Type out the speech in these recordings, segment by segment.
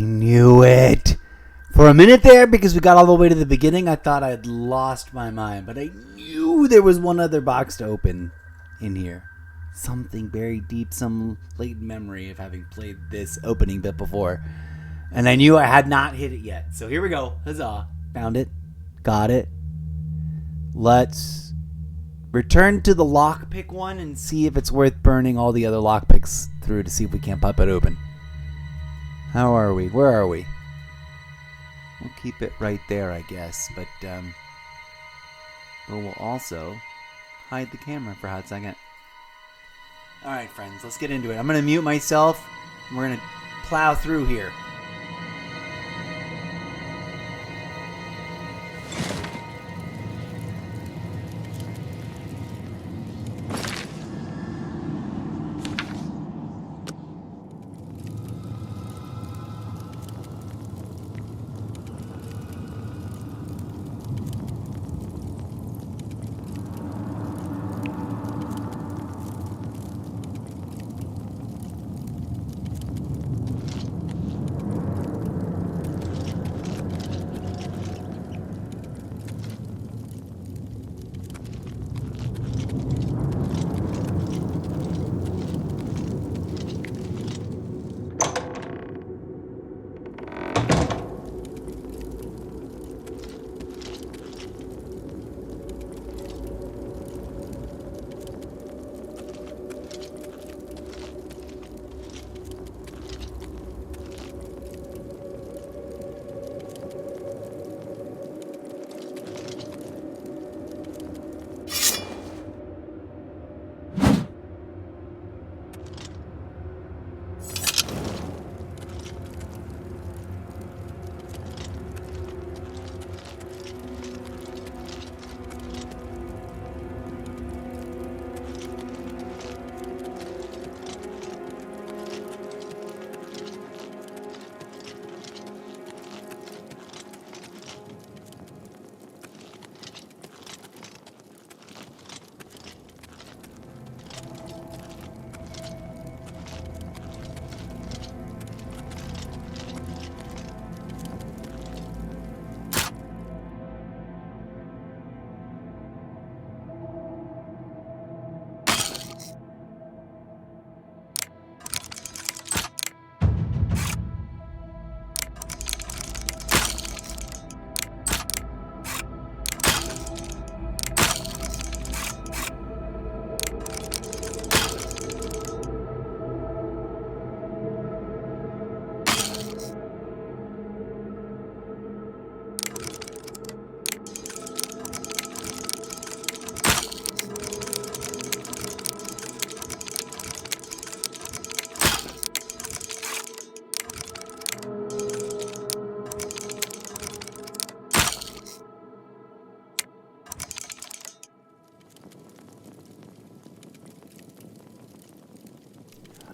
knew it. For a minute there, because we got all the way to the beginning, I thought I had lost my mind. But I knew there was one other box to open in here. Something buried deep, some latent memory of having played this opening bit before. And I knew I had not hit it yet. So here we go. Huzzah. Found it. Got it. Let's return to the lockpick one and see if it's worth burning all the other lockpicks through to see if we can't pop it open. How are we? Where are we? We'll keep it right there, I guess. But we'll also hide the camera for a hot second. Alright, friends, let's get into it. I'm going to mute myself. And we're going to plow through here.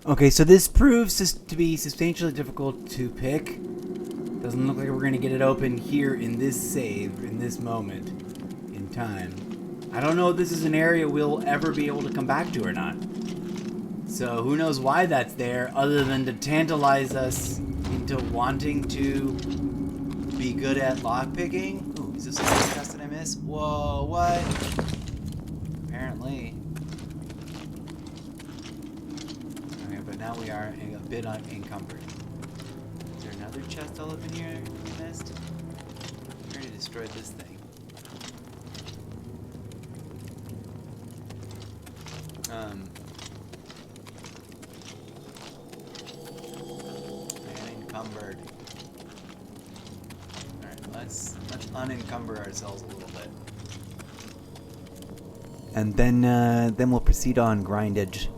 Okay, so this proves to be substantially difficult to pick. Doesn't look like we're going to get it open here in this save, in this moment in time. I don't know if this is an area we'll ever be able to come back to or not. So who knows why that's there, other than to tantalize us into wanting to be good at lockpicking. Ooh, is this a chest that I missed? Whoa, what? Apparently. Okay, but now we are a bit encumbered. Is there another chest all up in here we missed? I already destroyed this thing. Unencumbered. Alright, let's unencumber ourselves a little bit. And then we'll proceed on grindage.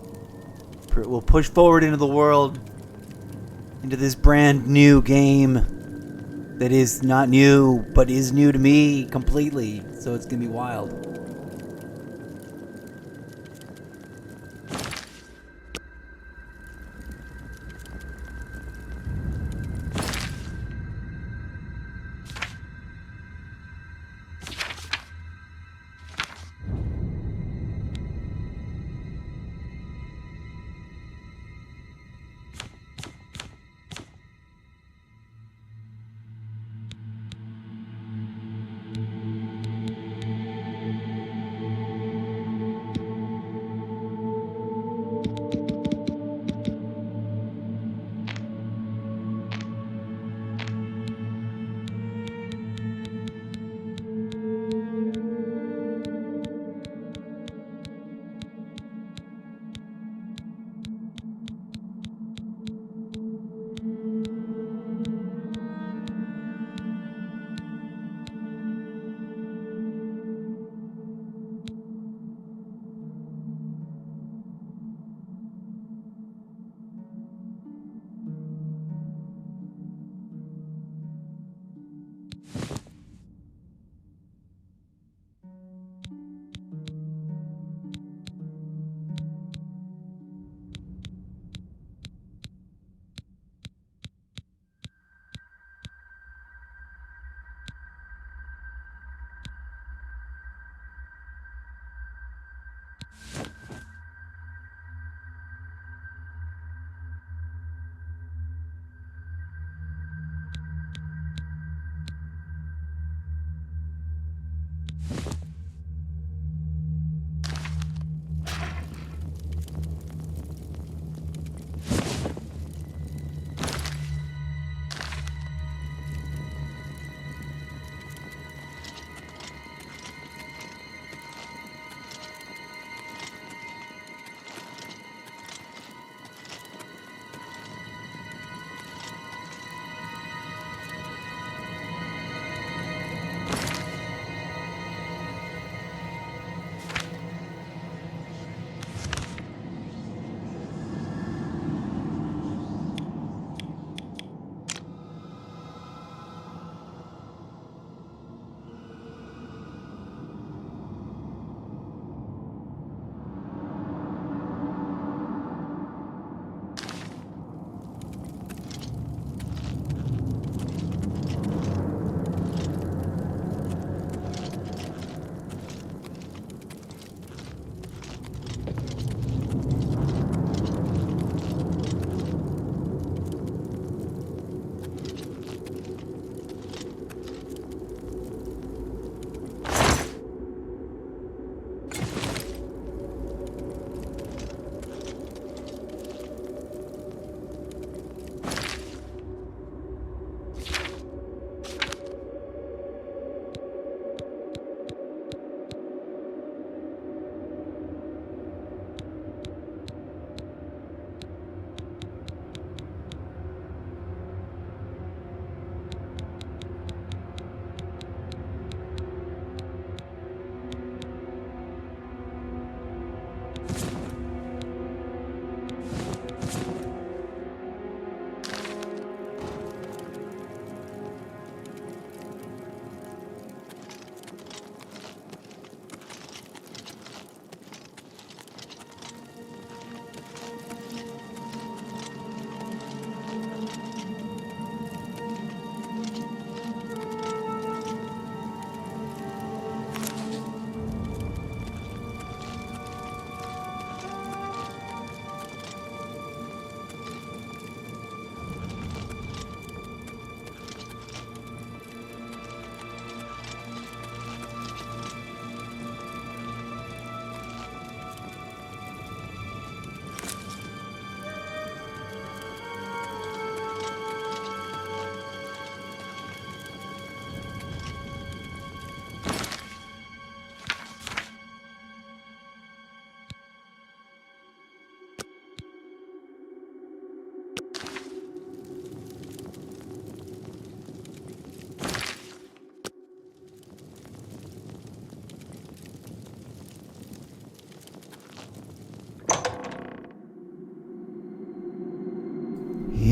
We'll push forward into the world, into this brand new game that is not new, but is new to me completely. So it's gonna be wild.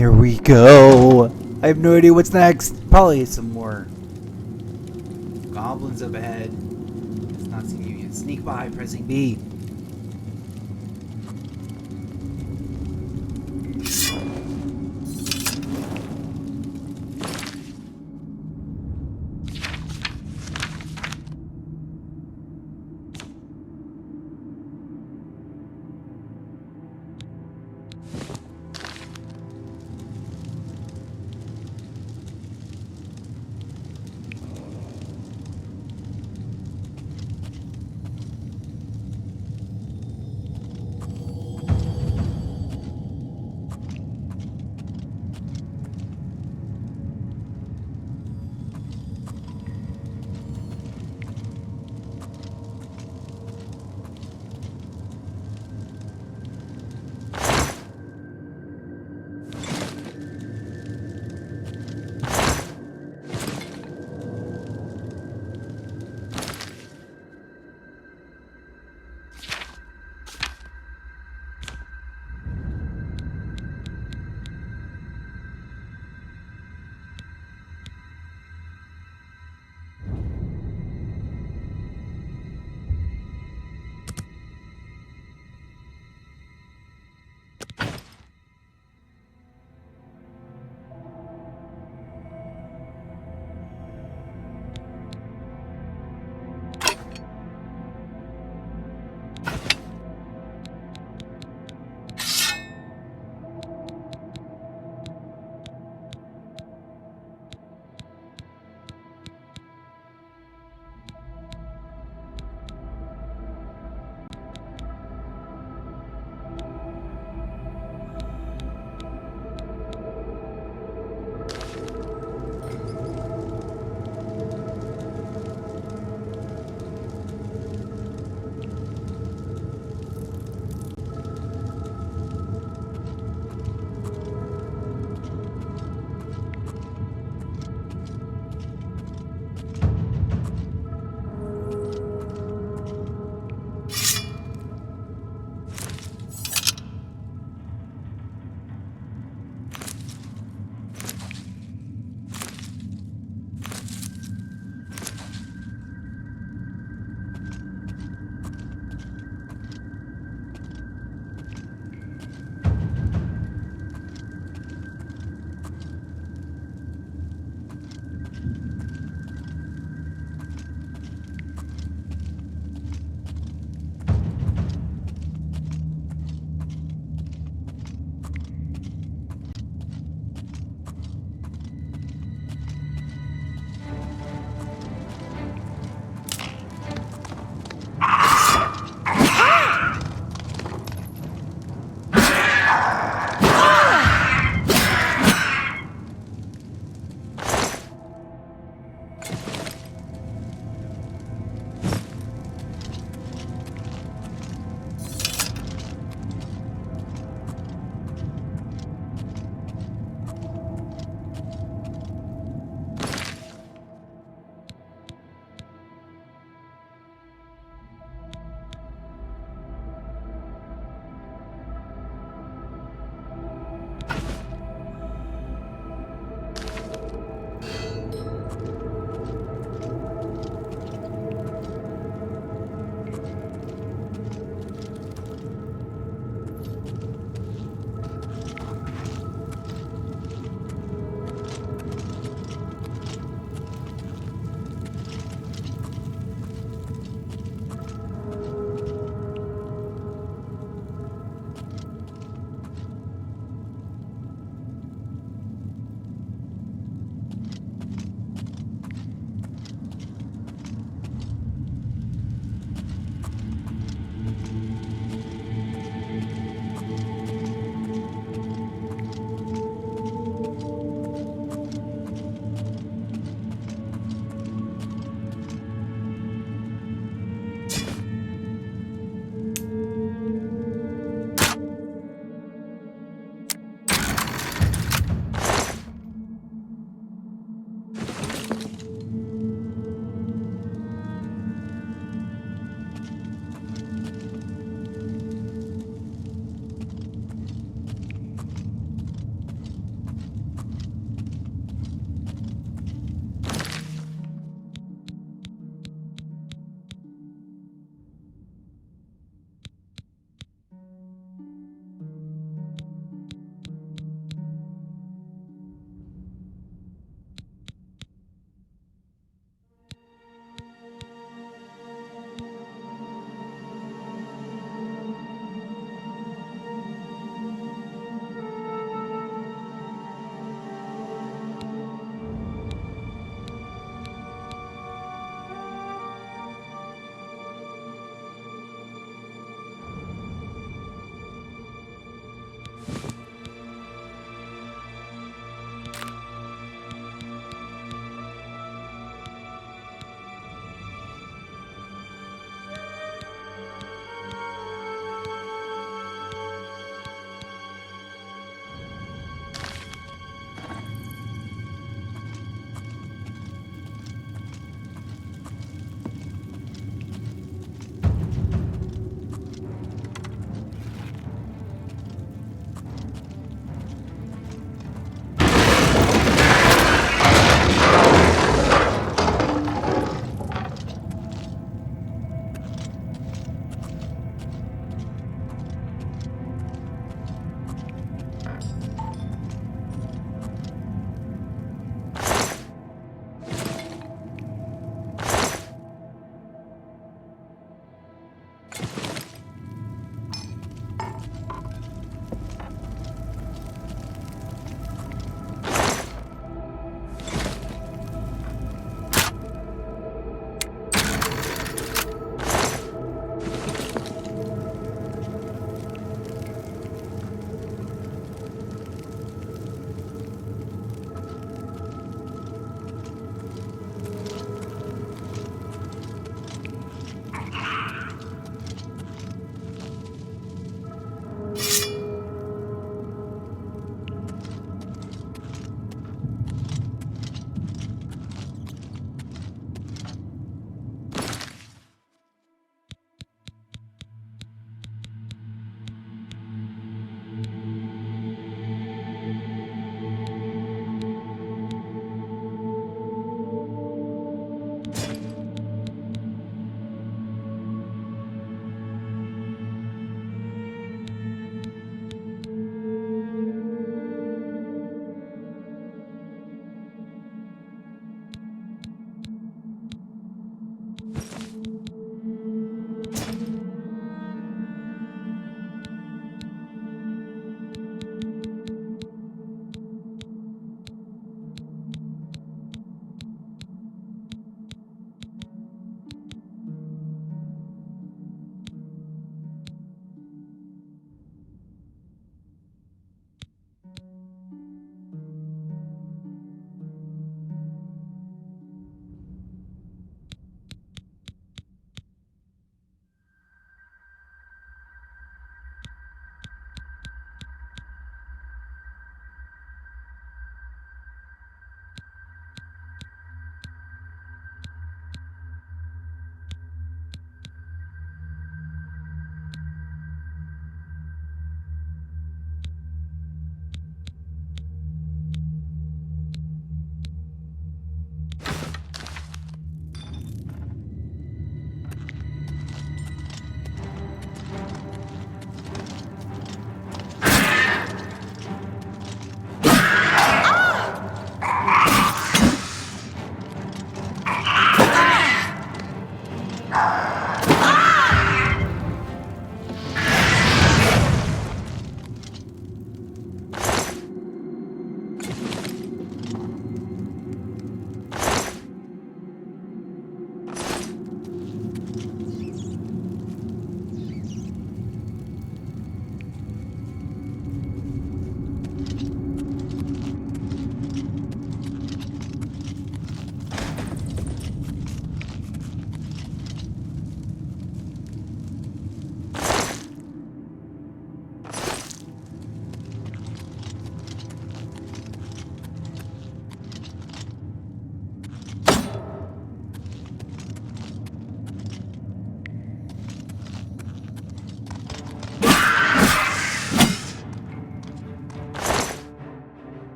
Here we go. I have no idea what's next. Probably some more goblins up ahead. It's not seeing you yet. Sneak by pressing B.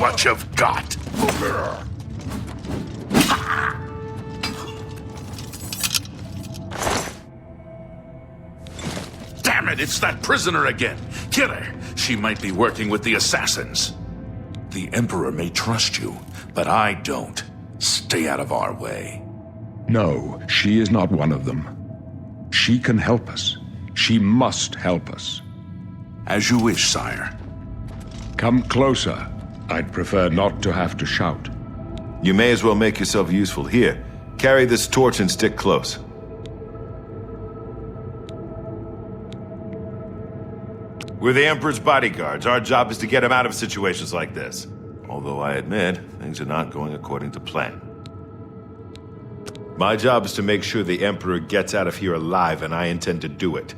what you've got. Damn it, it's that prisoner again. Kill her. She might be working with the assassins. The Emperor may trust you, but I don't. Stay out of our way. No, she is not one of them. She can help us. She must help us. As you wish, sire. Come closer. I'd prefer not to have to shout. You may as well make yourself useful. Here, carry this torch and stick close. We're the Emperor's bodyguards. Our job is to get him out of situations like this. Although I admit, things are not going according to plan. My job is to make sure the Emperor gets out of here alive, and I intend to do it.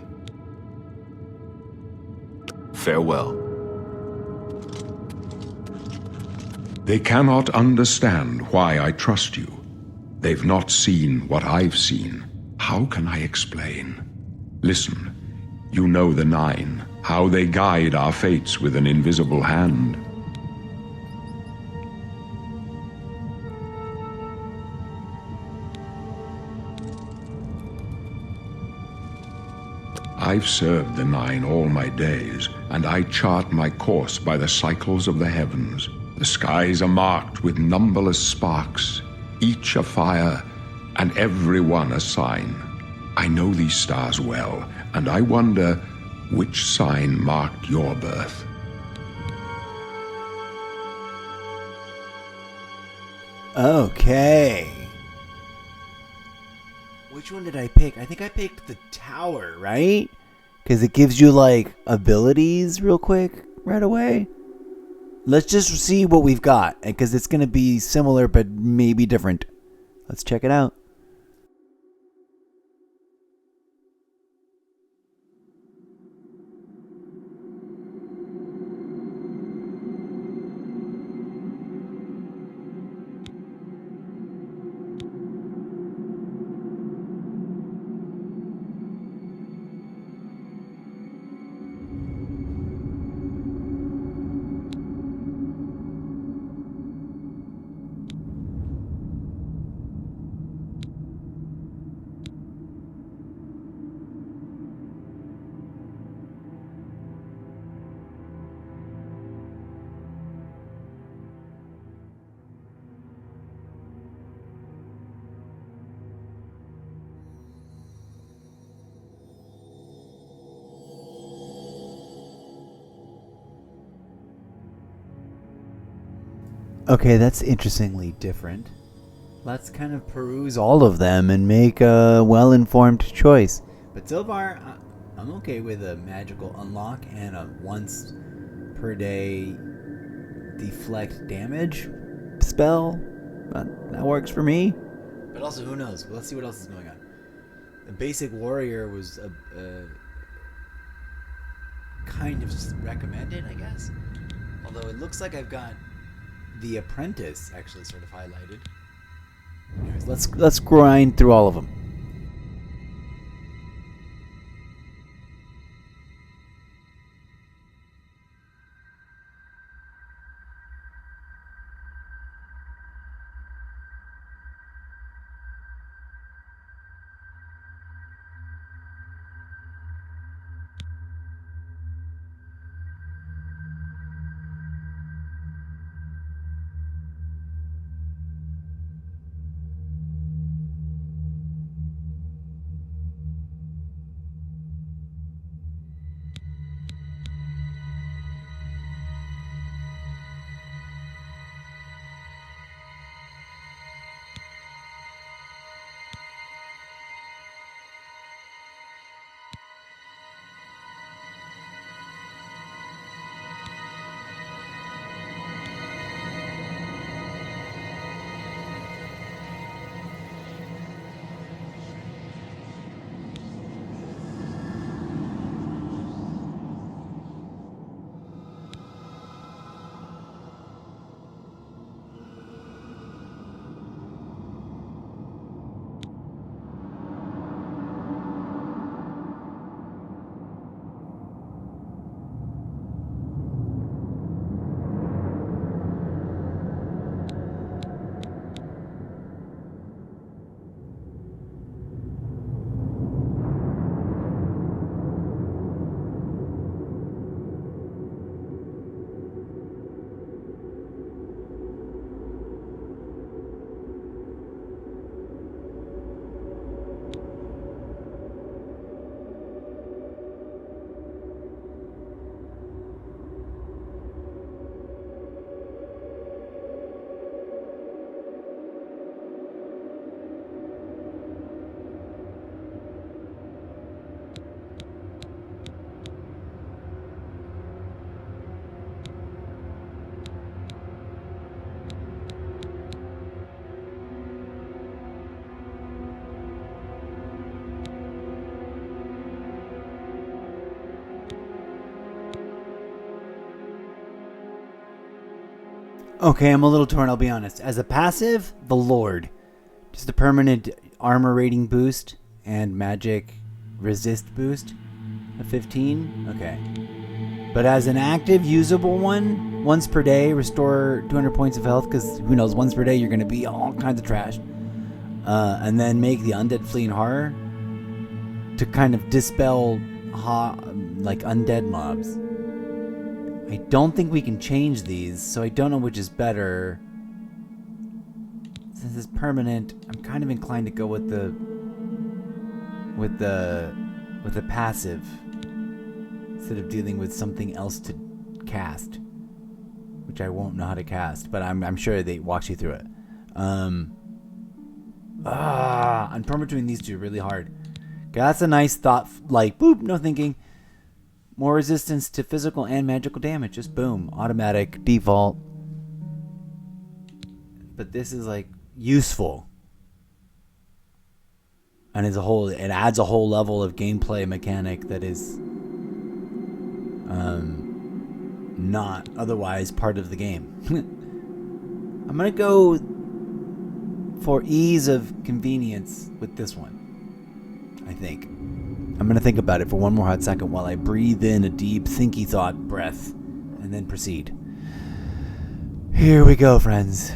Farewell. They cannot understand why I trust you. They've not seen what I've seen. How can I explain? Listen, you know the Nine, how they guide our fates with an invisible hand. I've served the Nine all my days, and I chart my course by the cycles of the heavens. The skies are marked with numberless sparks, each a fire, and every one a sign. I know these stars well, and I wonder which sign marked your birth. Okay. Which one did I pick? I think I picked the tower, right? Because it gives you, like, abilities real quick right away. Let's just see what we've got, because it's going to be similar but maybe different. Let's check it out. Okay, that's interestingly different. Let's kind of peruse all of them and make a well-informed choice. But so far, I'm okay with a magical unlock and a once per day deflect damage spell. That works for me. But also, who knows? Let's see what else is going on. The basic warrior was kind of recommended, I guess. Although it looks like I've got the apprentice actually sort of highlighted. Anyways, let's grind through all of them. Okay, I'm a little torn, I'll be honest. As a passive, the Lord. Just a permanent armor rating boost and magic resist boost. A 15? Okay. But as an active, usable one, once per day, restore 200 points of health, because who knows, once per day you're going to be all kinds of trash. And then make the undead flee in horror to kind of dispel like undead mobs. I don't think we can change these, so I don't know which is better. Since it's permanent, I'm kind of inclined to go with the passive instead of dealing with something else to cast, which I won't know how to cast, but I'm sure they walk you through it. I'm torn between these two really hard. Okay, that's a nice thought, like boop, no thinking. More resistance to physical and magical damage. Just boom. Automatic. Default. But this is like useful. And as a whole, it adds a whole level of gameplay mechanic that is not otherwise part of the game. I'm going to go for ease of convenience with this one, I think. I'm going to think about it for one more hot second while I breathe in a deep, thinky thought breath and then proceed. Here we go, friends.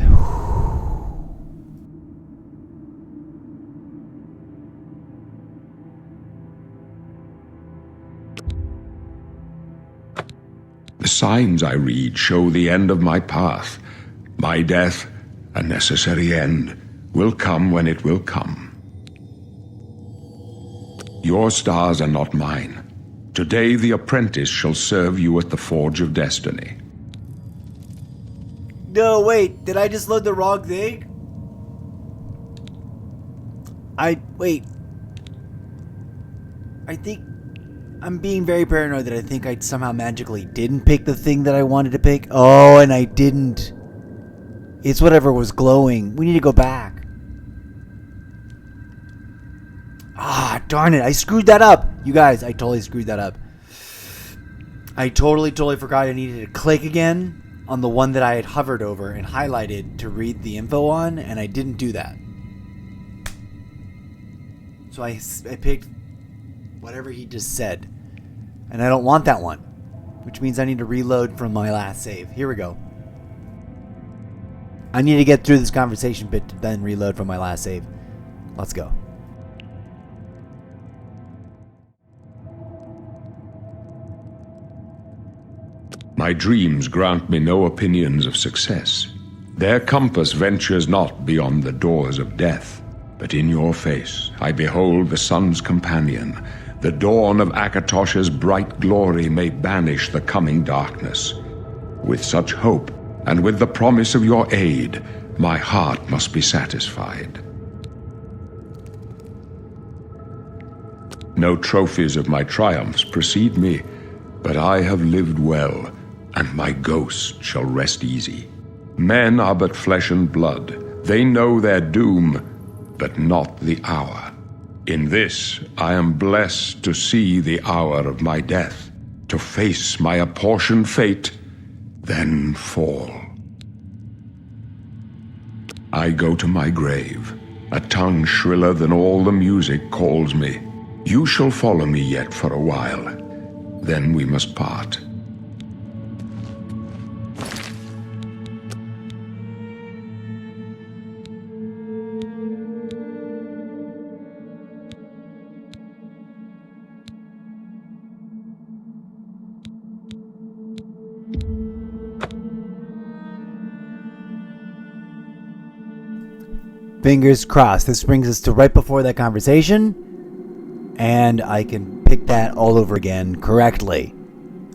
The signs I read show the end of my path. My death, a necessary end, will come when it will come. Your stars are not mine. Today the apprentice shall serve you at the Forge of Destiny. No, wait. Did I just load the wrong thing? Wait. I think I'm being very paranoid that I think I somehow magically didn't pick the thing that I wanted to pick. Oh, and I didn't. It's whatever was glowing. We need to go back. Ah, darn it. I screwed that up. You guys, I totally screwed that up. I totally forgot I needed to click again on the one that I had hovered over and highlighted to read the info on, and I didn't do that. So I picked whatever he just said. And I don't want that one, which means I need to reload from my last save. Here we go. I need to get through this conversation bit to then reload from my last save. Let's go. My dreams grant me no opinions of success. Their compass ventures not beyond the doors of death. But in your face I behold the sun's companion. The dawn of Akatosh's bright glory may banish the coming darkness. With such hope, and with the promise of your aid, my heart must be satisfied. No trophies of my triumphs precede me, but I have lived well, and my ghost shall rest easy. Men are but flesh and blood. They know their doom, but not the hour. In this, I am blessed to see the hour of my death, to face my apportioned fate, then fall. I go to my grave. A tongue shriller than all the music calls me. You shall follow me yet for a while. Then we must part. Fingers crossed. This brings us to right before that conversation, and I can pick that all over again correctly.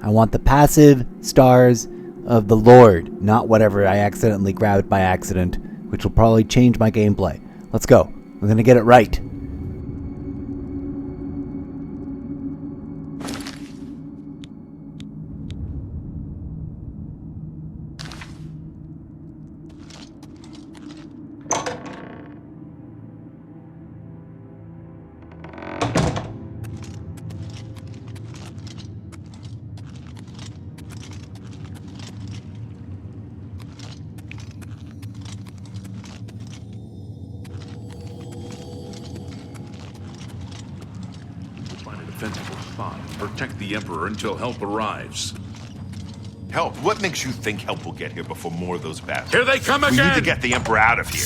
I want the passive stars of the Lord, not whatever I accidentally grabbed by accident, which will probably change my gameplay. Let's go. We're going to get it right. defensible spot. Protect the Emperor until help arrives. Help? What makes you think help will get here before more of those bastards? Here they come We again! need to get the Emperor out of here.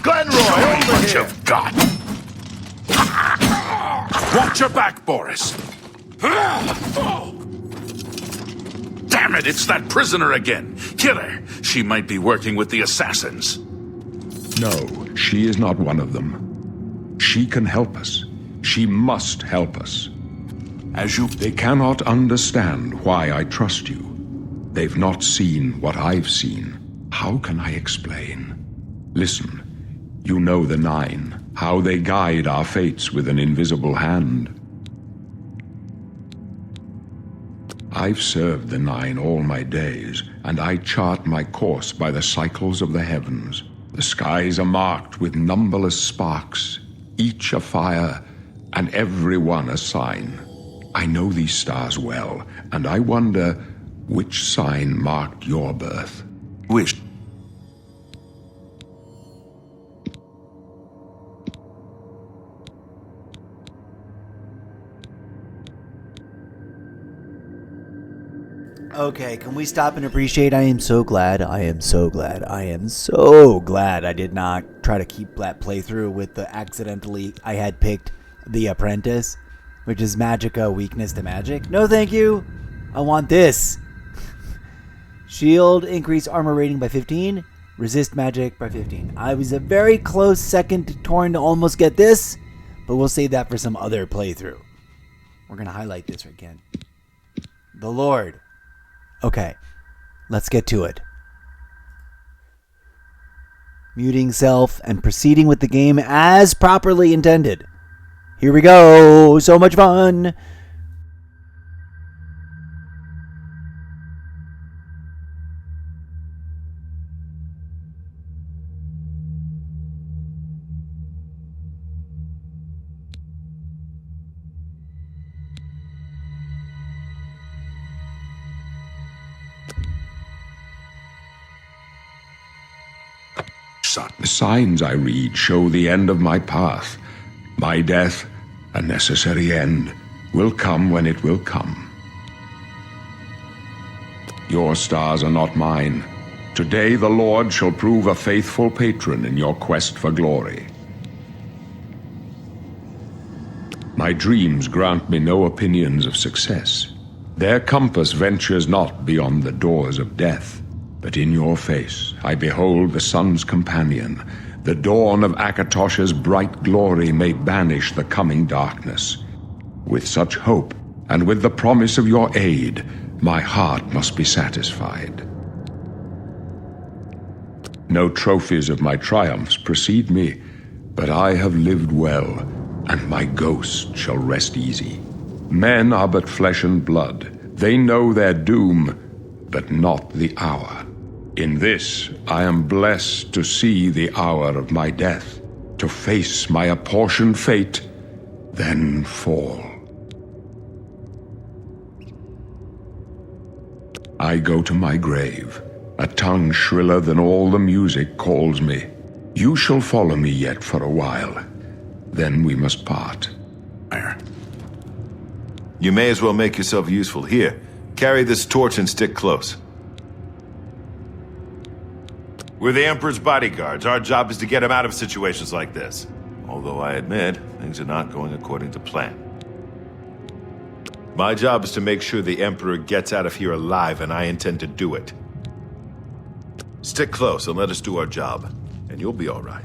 Glenroy, show me what you've got! Watch your back, Boris! Damn it, it's that prisoner again! Kill her! She might be working with the assassins. No, she is not one of them. She can help us. She must help us. They cannot understand why I trust you. They've not seen what I've seen. How can I explain? Listen, you know the Nine, how they guide our fates with an invisible hand. I've served the Nine all my days, and I chart my course by the cycles of the heavens. The skies are marked with numberless sparks, each a fire, and every one a sign. I know these stars well, and I wonder which sign marked your birth. Wish. Okay, can we stop and appreciate? I am so glad. I am so glad. I am so glad I did not try to keep that playthrough with the accidentally I had picked The Apprentice, which is Magicka weakness to magic. No, thank you. I want this. Shield increase armor rating by 15. Resist magic by 15. I was a very close second to Torn to almost get this, but we'll save that for some other playthrough. We're going to highlight this again. The Lord. Okay, let's get to it. Muting self and proceeding with the game as properly intended. Here we go. So much fun. The signs I read show the end of my path. My death, a necessary end, will come when it will come. Your stars are not mine. Today the Lord shall prove a faithful patron in your quest for glory. My dreams grant me no opinions of success. Their compass ventures not beyond the doors of death. But in your face I behold the sun's companion. The dawn of Akatosh's bright glory may banish the coming darkness. With such hope, and with the promise of your aid, my heart must be satisfied. No trophies of my triumphs precede me, but I have lived well, and my ghost shall rest easy. Men are but flesh and blood. They know their doom, but not the hour. In this, I am blessed to see the hour of my death, to face my apportioned fate, then fall. I go to my grave. A tongue shriller than all the music calls me. You shall follow me yet for a while. Then we must part. You may as well make yourself useful. Here, carry this torch and stick close. We're the Emperor's bodyguards. Our job is to get him out of situations like this. Although I admit, things are not going according to plan. My job is to make sure the Emperor gets out of here alive, and I intend to do it. Stick close and let us do our job, and you'll be all right.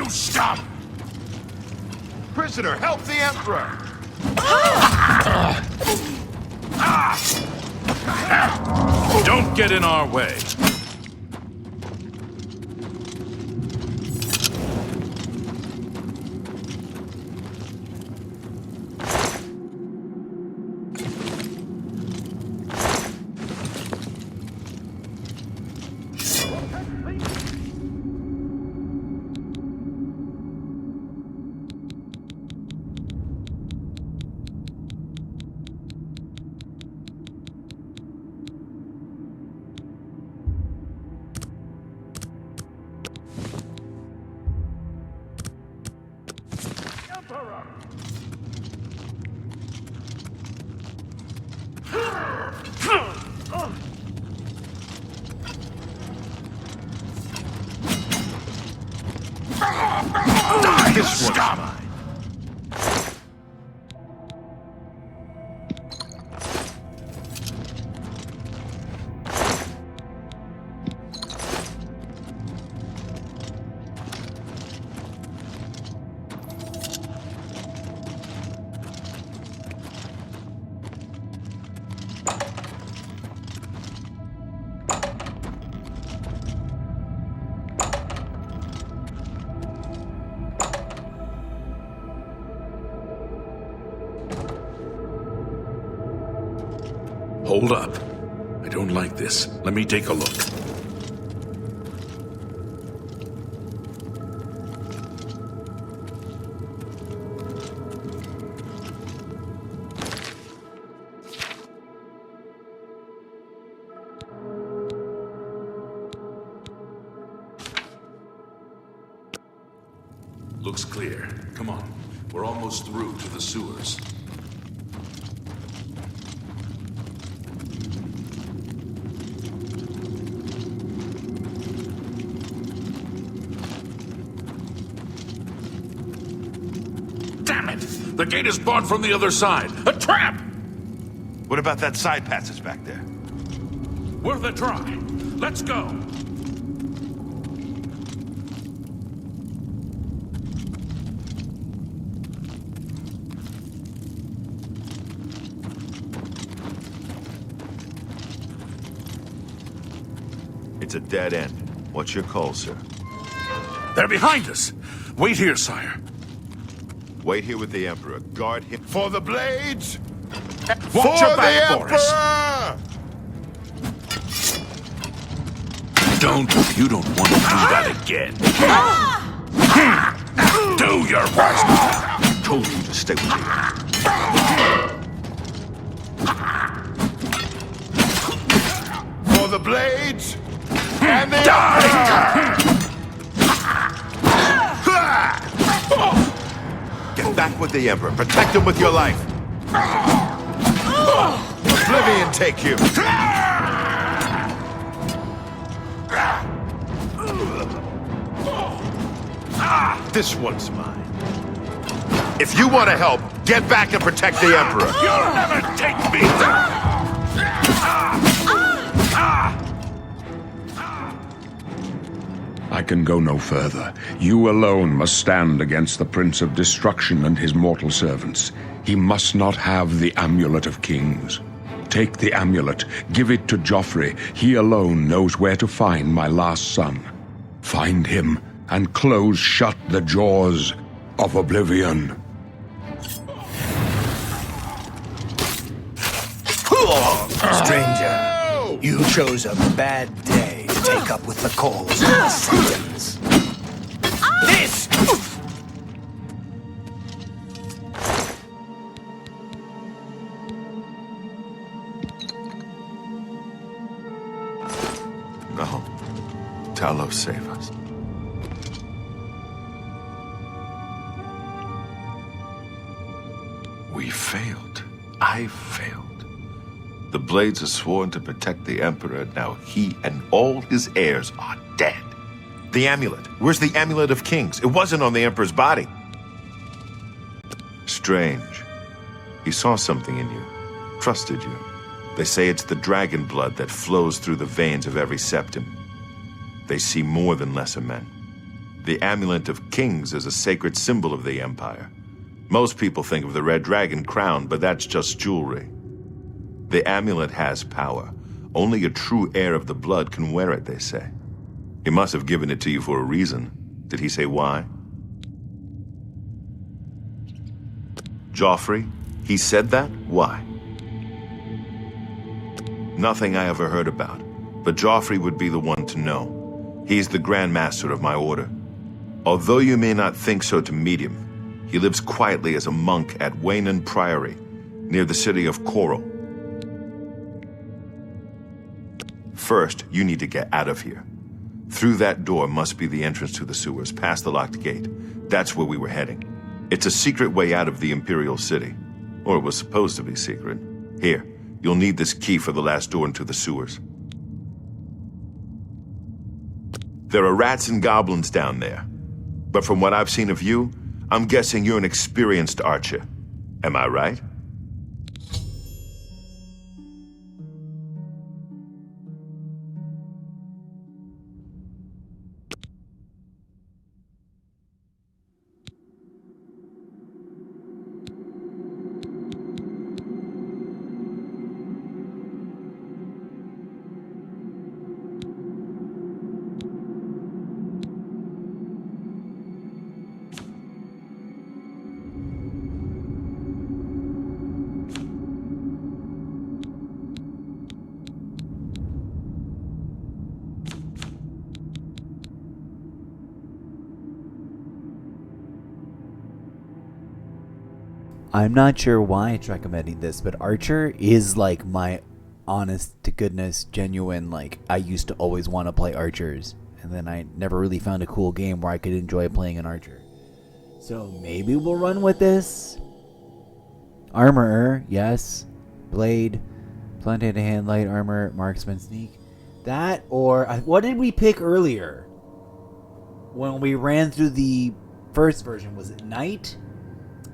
you stop? Prisoner, help the Emperor! Don't get in our way. This one's mine. Hold up. I don't like this. Let me take a look. Looks clear. Come on. We're almost through to the sewers. Damn it! The gate is barred from the other side. A trap! What about that side passage back there? Worth a try. Let's go. It's a dead end. What's your call, sir? They're behind us. Wait here, sire. Wait here with the Emperor. Guard him. For the blades! Watch your back, Boris. You don't want to do that again. Do your worst. Told you to stay with me. For the blades! And the Get back with the Emperor. Protect him with your life. Oblivion take you. This one's mine. If you want to help, get back and protect the Emperor. You'll never take me. I can go no further. You alone must stand against the Prince of Destruction and his mortal servants. He must not have the Amulet of Kings. Take the amulet, give it to Joffrey. He alone knows where to find my last son. Find him and close shut the jaws of Oblivion. Stranger, you chose a bad day to take up with the calls of the Assassins. This! No. Talos, save us. We failed. I failed. The Blades are sworn to protect the Emperor. Now he and all his heirs are dead. The amulet. Where's the Amulet of Kings? It wasn't on the Emperor's body. Strange. He saw something in you. Trusted you. They say it's the dragon blood that flows through the veins of every septim. They see more than lesser men. The Amulet of Kings is a sacred symbol of the Empire. Most people think of the red dragon crown, but that's just jewelry. The amulet has power. Only a true heir of the blood can wear it, they say. He must have given it to you for a reason. Did he say why? Joffrey? He said that? Why? Nothing I ever heard about, but Joffrey would be the one to know. He's the Grand Master of my order. Although you may not think so to meet him, he lives quietly as a monk at Waynon Priory, near the city of Coral. First, you need to get out of here. Through that door must be the entrance to the sewers, past the locked gate. That's where we were heading. It's a secret way out of the Imperial City. Or it was supposed to be secret. Here, you'll need this key for the last door into the sewers. There are rats and goblins down there. But from what I've seen of you, I'm guessing you're an experienced archer. Am I right? I'm not sure why it's recommending this, but Archer is like my honest to goodness, genuine, like I used to always want to play Archers. And then I never really found a cool game where I could enjoy playing an Archer. So maybe we'll run with this. Armorer, yes. Blade, blunt hand, light armor, marksman, sneak. That or what did we pick earlier? When we ran through the first version, was it Knight?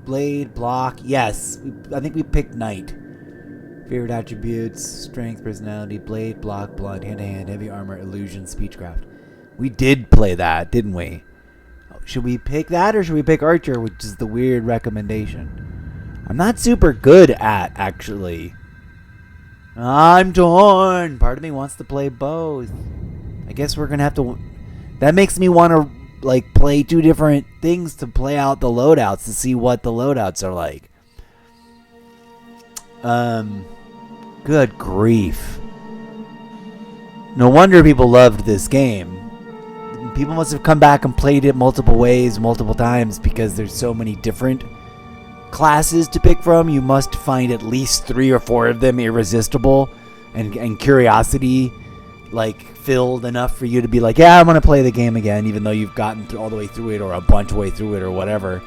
Blade, block, yes. I think we picked Knight. Favorite attributes, strength, personality, blade, block, blunt, hand-to-hand, heavy armor, illusion, speechcraft. We did play that, didn't we? Should we pick that or should we pick Archer, which is the weird recommendation? I'm not super good at, actually. I'm torn. Part of me wants to play both. I guess we're going to have to... That makes me want to like play two different things to play out the loadouts to see what the loadouts are like. Good grief. No wonder people loved this game. People must have come back and played it multiple ways, multiple times, because there's so many different classes to pick from. You must find at least 3 or 4 of them irresistible and curiosity like filled enough for you to be like, yeah, I'm gonna play the game again, even though you've gotten all the way through it or a bunch of way through it or whatever.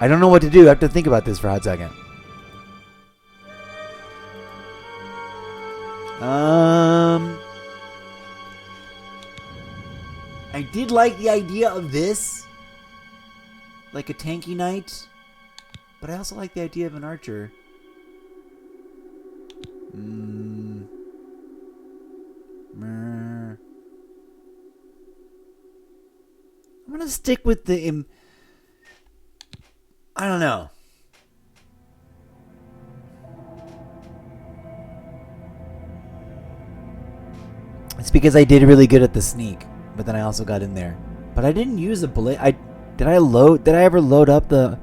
I don't know what to do. I have to think about this for a hot second. I did like the idea of this, like a tanky knight, but I also like the idea of an archer. I'm gonna stick with the I don't know. It's because I did really good at the sneak, but then I also got in there. But I didn't use a blade. Did I ever load up the...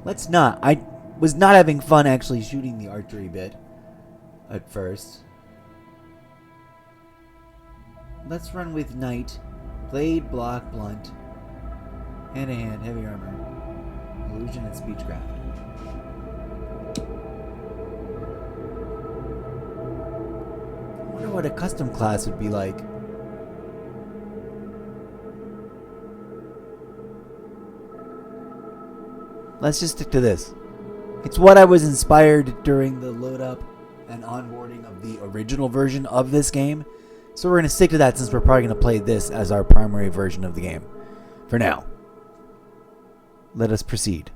Let's not. I was not having fun actually shooting the archery bit at first. Let's run with Knight. Blade, block, blunt. Hand-to-hand, heavy armor. Illusion and speechcraft. I wonder what a custom class would be like. Let's just stick to this. It's what I was inspired during the load up and onboarding of the original version of this game. So we're going to stick to that since we're probably going to play this as our primary version of the game. For now. Let us proceed.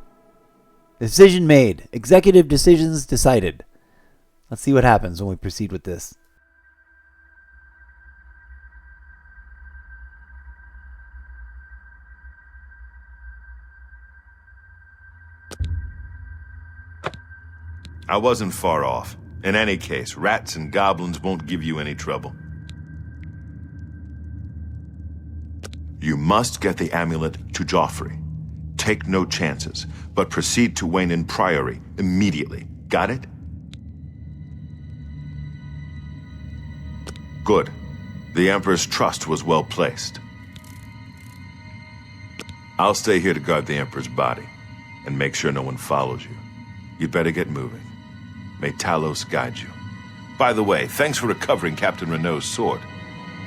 Decision made. Executive decisions decided. Let's see what happens when we proceed with this. I wasn't far off. In any case, rats and goblins won't give you any trouble. You must get the amulet to Joffrey. Take no chances, but proceed to Wayne Priory immediately. Got it? Good. The Emperor's trust was well placed. I'll stay here to guard the Emperor's body, and make sure no one follows you. You'd better get moving. May Talos guide you. By the way, thanks for recovering Captain Renault's sword.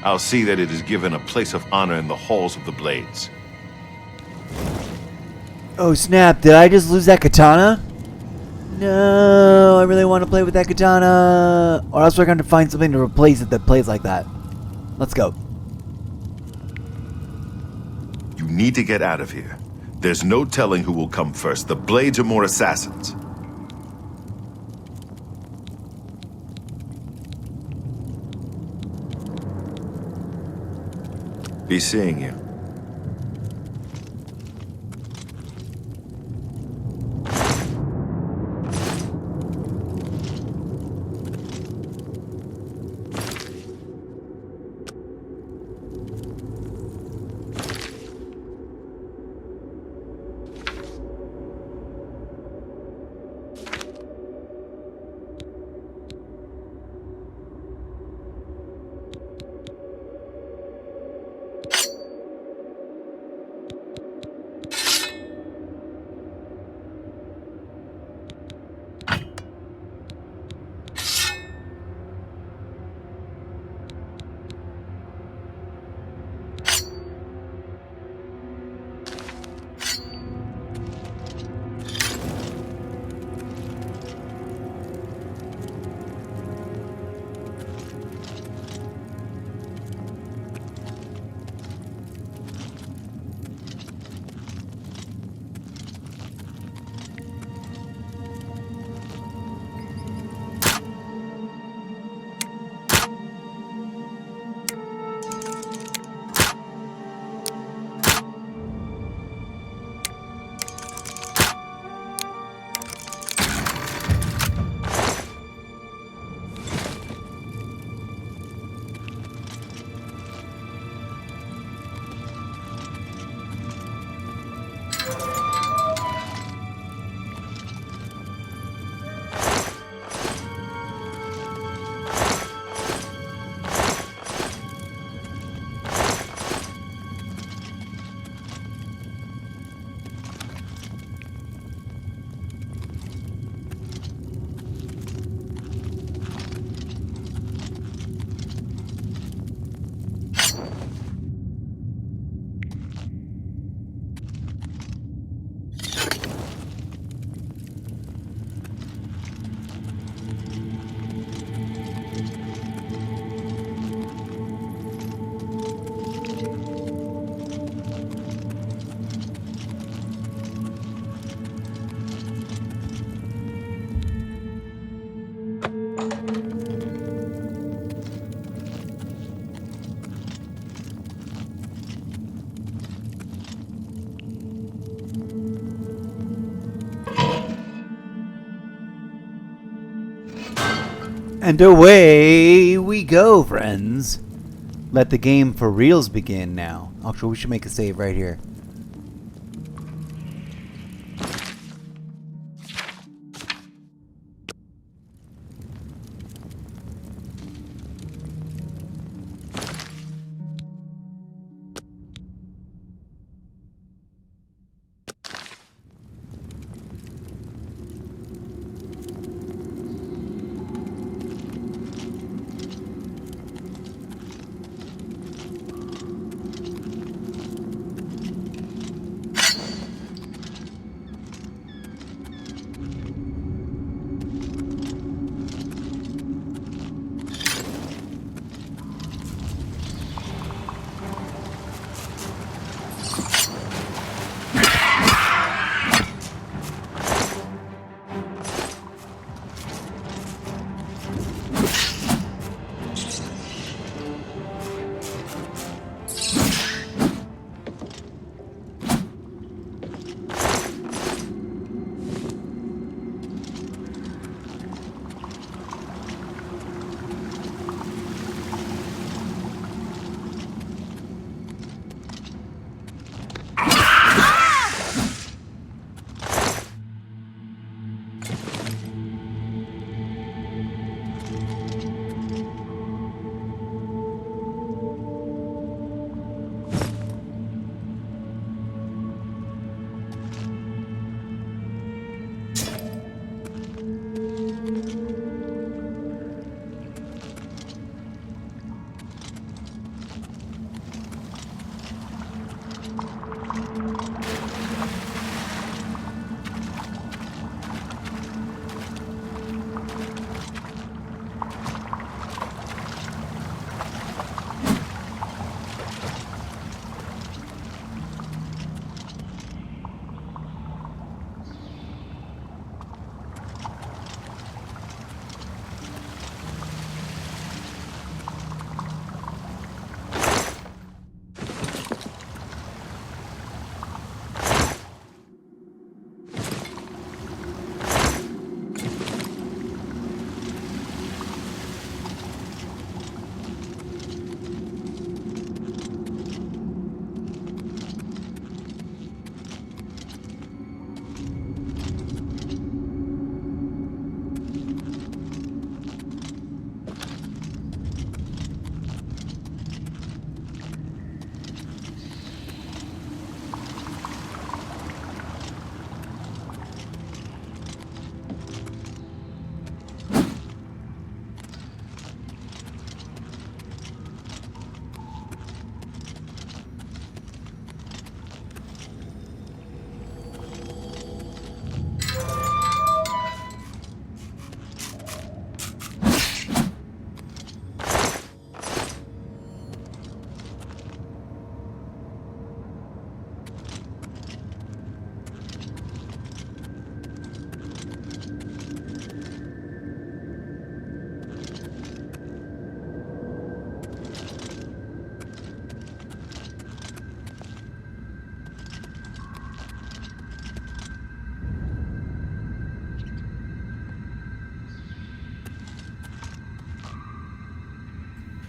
I'll see that it is given a place of honor in the halls of the Blades. Oh snap, did I just lose that katana? No, I really want to play with that katana. Or else we're going to find something to replace it that plays like that. Let's go. You need to get out of here. There's no telling who will come first. The Blades are more assassins. Be seeing you. And away we go, friends. Let the game for reals begin now. Actually, we should make a save right here.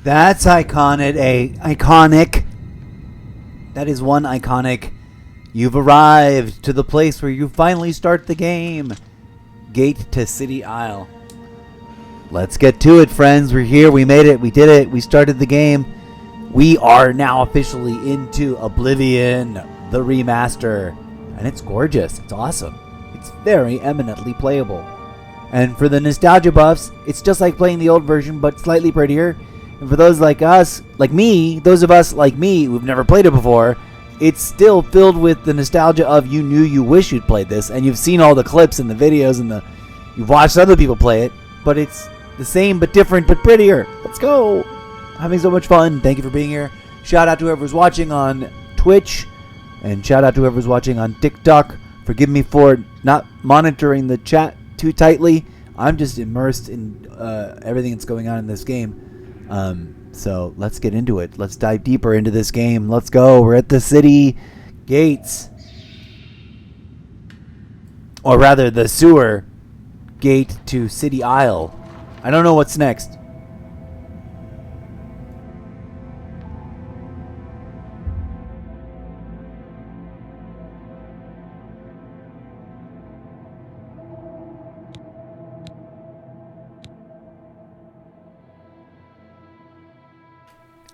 That's iconic. That is one iconic. You've arrived to the place where you finally start the game. Gate to City Isle. Let's get to it, friends. We're here. We made it. We did it. We started the game. We are now officially into Oblivion, the remaster. And it's gorgeous. It's awesome. It's very eminently playable. And for the nostalgia buffs, it's just like playing the old version, but slightly prettier. And for those like us, like me, those of us like me who've never played it before, it's still filled with the nostalgia of you knew you wish you'd played this, and you've seen all the clips and the videos and you've watched other people play it, but it's the same but different but prettier. Let's go! Having so much fun. Thank you for being here. Shout out to whoever's watching on Twitch, and shout out to whoever's watching on TikTok. Forgive me for not monitoring the chat too tightly. I'm just immersed in everything that's going on in this game. So let's get into it. Let's dive deeper into this game. Let's go. We're at the city gates. Or rather, the sewer gate to City Isle. I don't know what's next.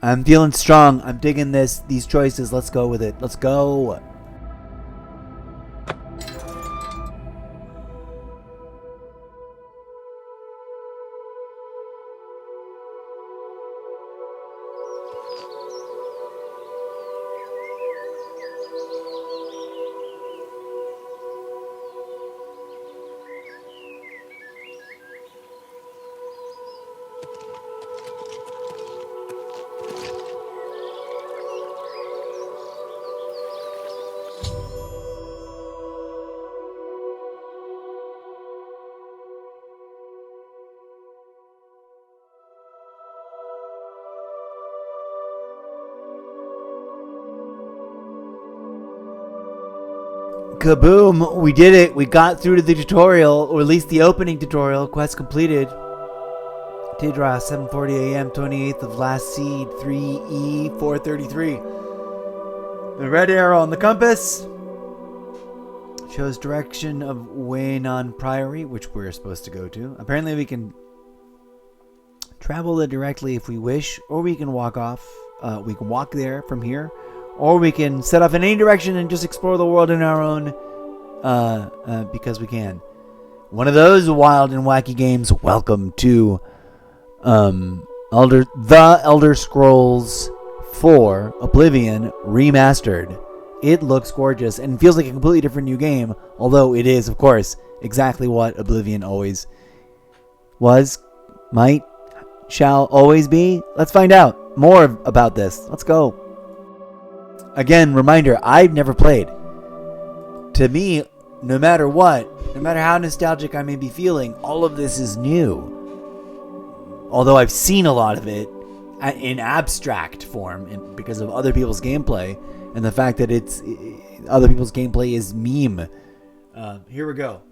I'm feeling strong. I'm digging these choices. Let's go with it. Let's go. Kaboom! We did it! We got through to the tutorial, or at least the opening tutorial. Quest completed. Tidra, 7:40 a.m., 28th of last seed, 3E, 433. The red arrow on the compass shows direction of Waynon Priory, which we're supposed to go to. Apparently we can travel there directly if we wish, or we can walk off. We can walk there from here. Or we can set off in any direction and just explore the world in our own, because we can. One of those wild and wacky games. Welcome to Elder Scrolls 4 Oblivion Remastered. It looks gorgeous and feels like a completely different new game, although it is, of course, exactly what Oblivion always was, might, shall always be. Let's find out more about this. Let's go. Again, reminder, I've never played. To me, no matter what, no matter how nostalgic I may be feeling, all of this is new. Although I've seen a lot of it in abstract form because of other people's gameplay and the fact that other people's gameplay is meme. Here we go.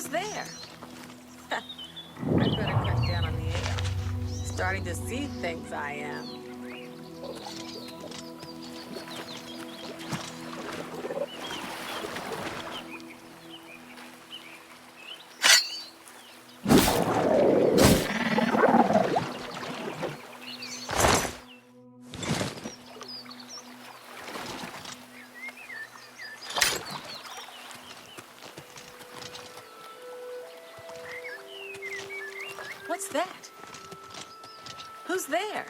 there? I better cut down on the ale. Starting to see things I am. What's that? Who's there?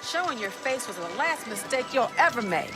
Showing your face was the last mistake you'll ever make.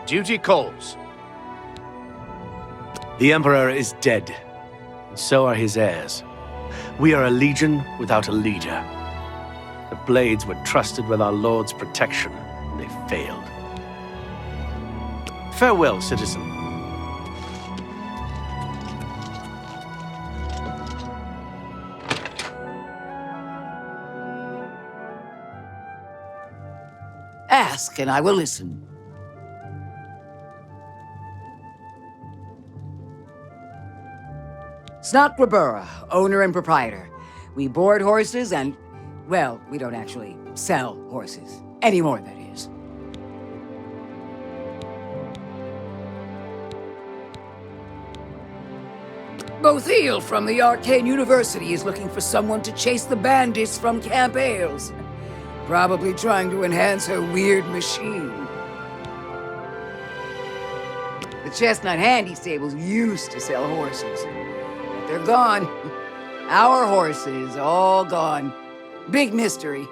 Duty calls. The Emperor is dead, and so are his heirs. We are a legion without a leader. The Blades were trusted with our Lord's protection, and they failed. Farewell, citizen. Ask, and I will listen. Snotgrabura, owner and proprietor. We board horses and, well, we don't actually sell horses. Anymore, that is. Bothil from the Arcane University is looking for someone to chase the bandits from Camp Ailes. Probably trying to enhance her weird machine. The Chestnut Handy Stables used to sell horses. But they're gone. Our horses, all gone. Big mystery.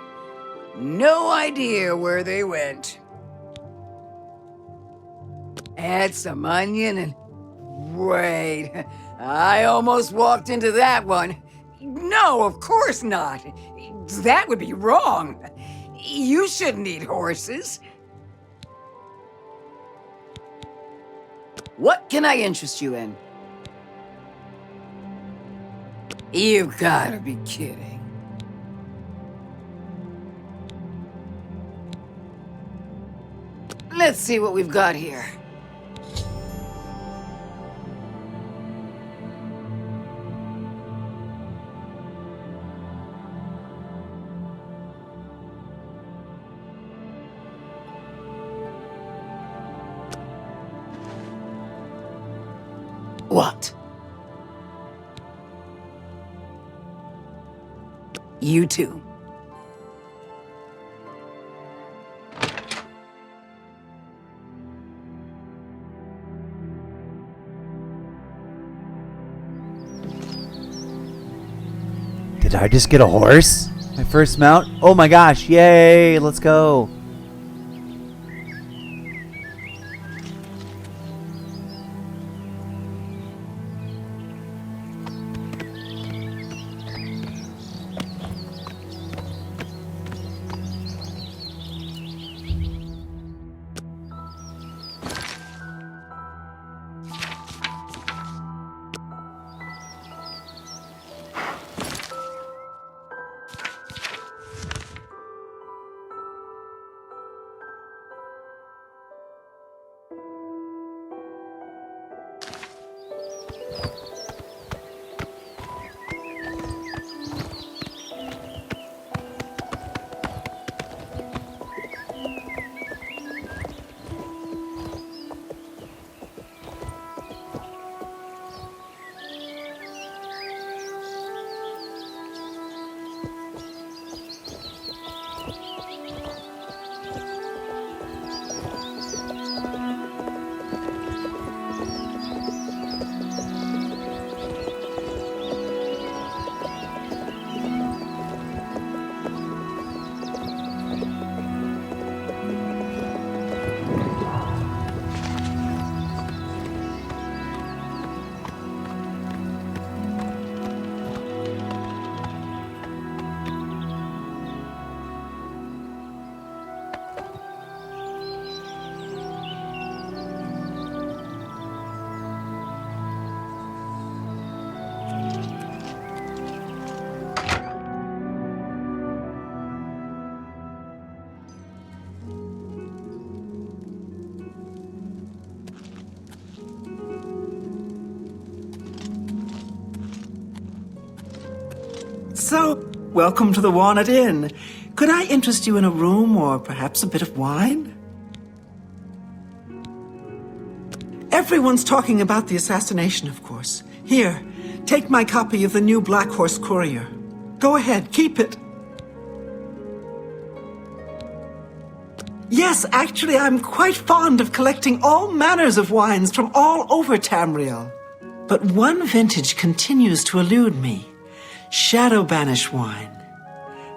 No idea where they went. Add some onion and... Wait, I almost walked into that one. No, of course not. That would be wrong. You shouldn't eat horses. What can I interest you in? You've gotta be kidding. Let's see what we've got here. What? You too. Did I just get a horse? My first mount? Oh my gosh, yay, let's go. So, welcome to the Walnut Inn. Could I interest you in a room or perhaps a bit of wine? Everyone's talking about the assassination, of course. Here, take my copy of the new Black Horse Courier. Go ahead, keep it. Yes, actually, I'm quite fond of collecting all manners of wines from all over Tamriel. But one vintage continues to elude me. Shadow Banish wine.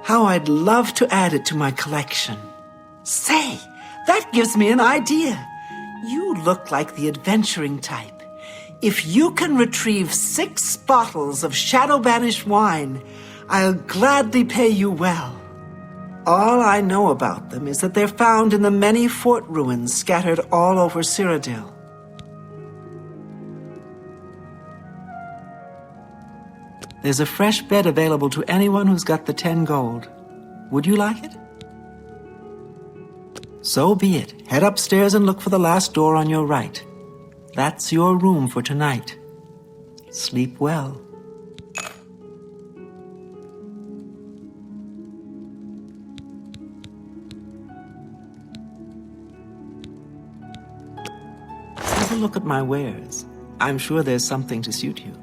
How I'd love to add it to my collection. Say, that gives me an idea. You look like the adventuring type. If you can retrieve 6 bottles of Shadow Banish wine, I'll gladly pay you well. All I know about them is that they're found in the many fort ruins scattered all over Cyrodiil. There's a fresh bed available to anyone who's got the 10 gold. Would you like it? So be it. Head upstairs and look for the last door on your right. That's your room for tonight. Sleep well. Have a look at my wares. I'm sure there's something to suit you.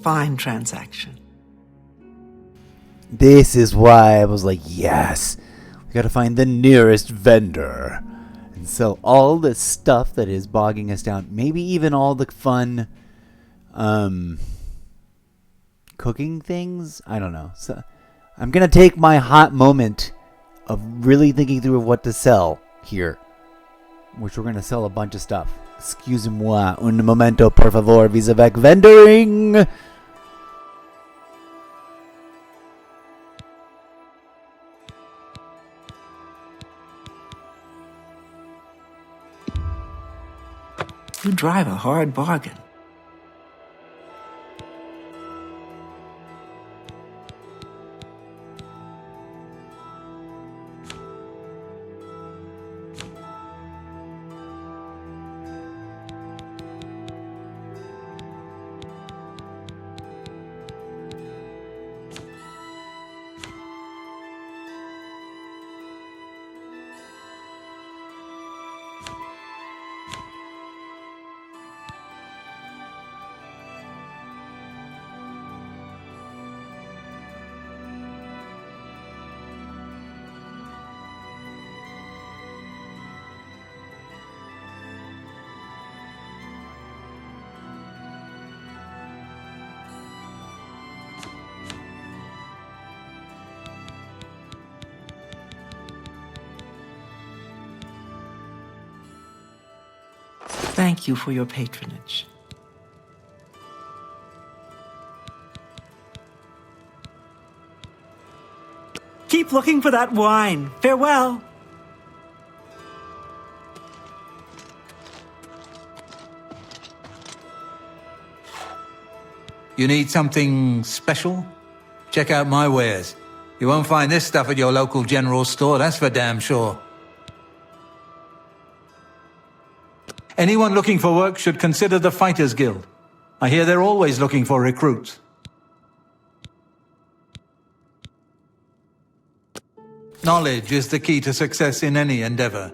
Fine transaction. This is why I was like, yes, we gotta find the nearest vendor and sell all the stuff that is bogging us down. Maybe even all the fun cooking things. I don't know. So I'm gonna take my hot moment of really thinking through of what to sell here, which we're going to sell a bunch of stuff. Excuse-moi, un momento, por favor, vis-a-vis vendoring. You drive a hard bargain. Thank you for your patronage. Keep looking for that wine. Farewell. You need something special? Check out my wares. You won't find this stuff at your local general store, that's for damn sure. Anyone looking for work should consider the Fighters Guild. I hear they're always looking for recruits. Knowledge is the key to success in any endeavor.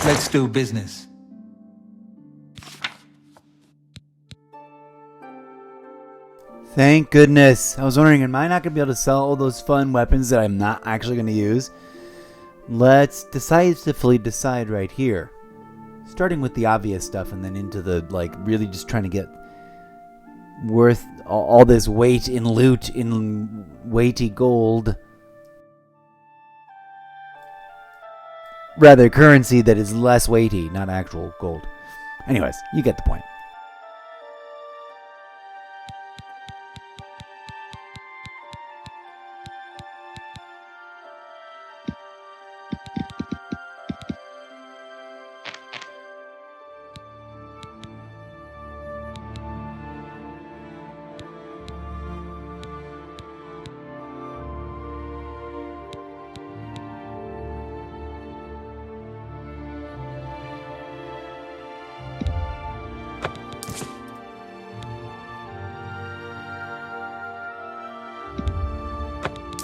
Let's do business. Thank goodness. I was wondering, am I not going to be able to sell all those fun weapons that I'm not actually going to use? Let's decisively decide right here. Starting with the obvious stuff and then into the, like, really just trying to get worth all this weight in loot, in weighty gold. Rather, currency that is less weighty, not actual gold. Anyways, you get the point.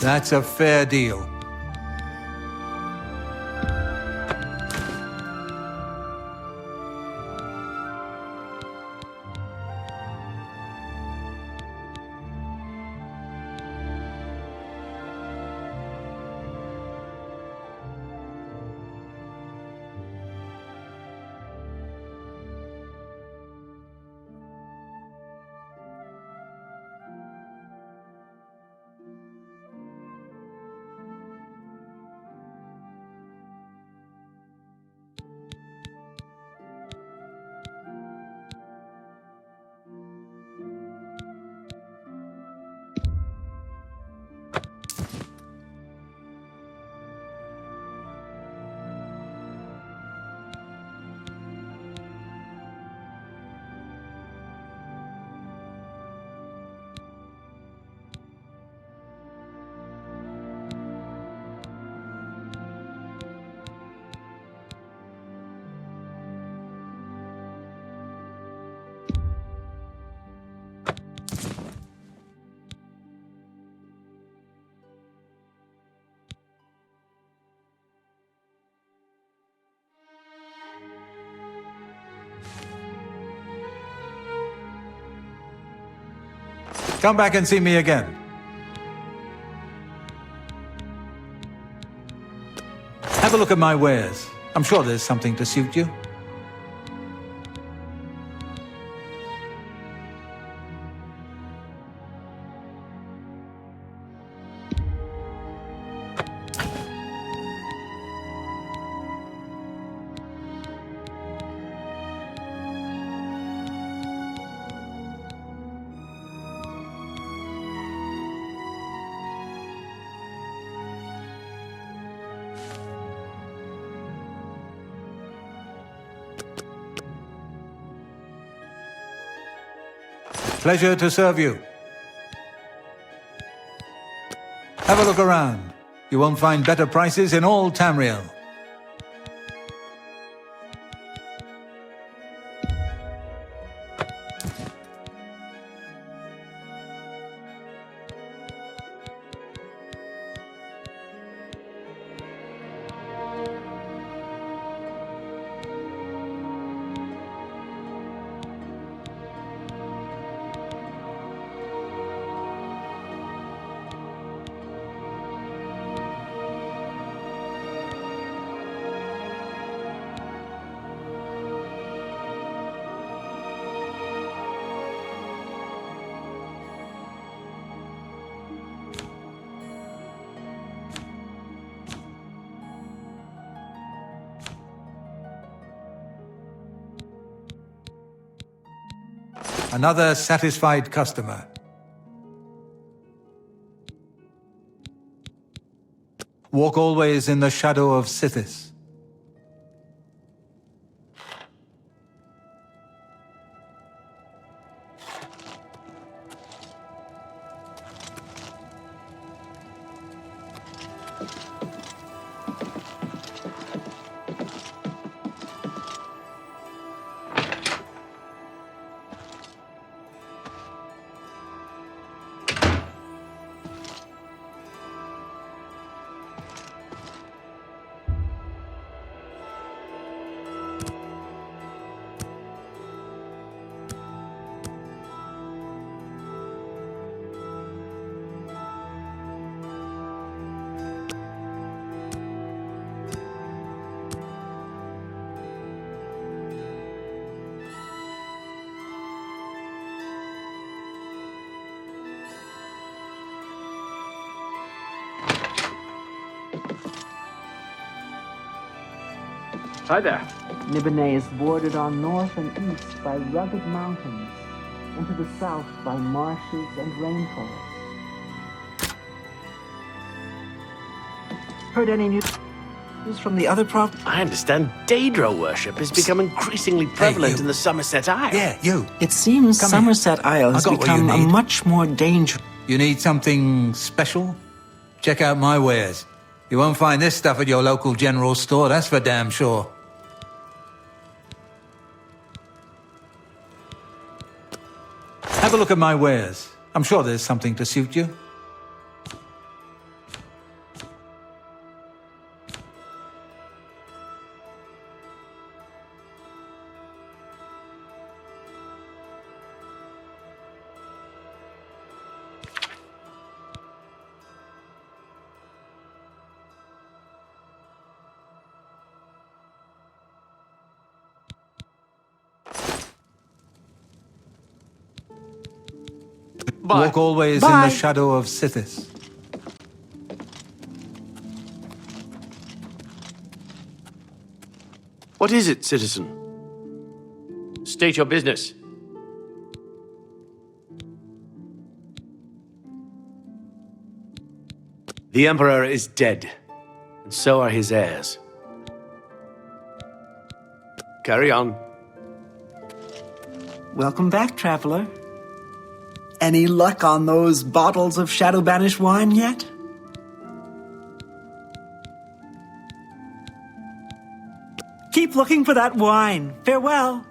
That's a fair deal. Come back and see me again. Have a look at my wares. I'm sure there's something to suit you. Pleasure to serve you. Have a look around. You won't find better prices in all Tamriel. Another satisfied customer. Walk always in the shadow of Sithis. Hi there. Nibene is bordered on north and east by rugged mountains, and to the south by marshes and rainforests. Heard any news from the other I understand Daedra worship has become increasingly prevalent you. in the Somerset Isle. Yeah, you. It seems Come Somerset Isle has I got what you become a need. much more dangerous. You need something special? Check out my wares. You won't find this stuff at your local general store, that's for damn sure. Have a look at my wares. I'm sure there's something to suit you. Walk always in the shadow of Sithis. What is it, citizen? State your business. The Emperor is dead, and so are his heirs. Carry on. Welcome back, traveler. Any luck on those bottles of Shadow Banished wine yet? Keep looking for that wine. Farewell.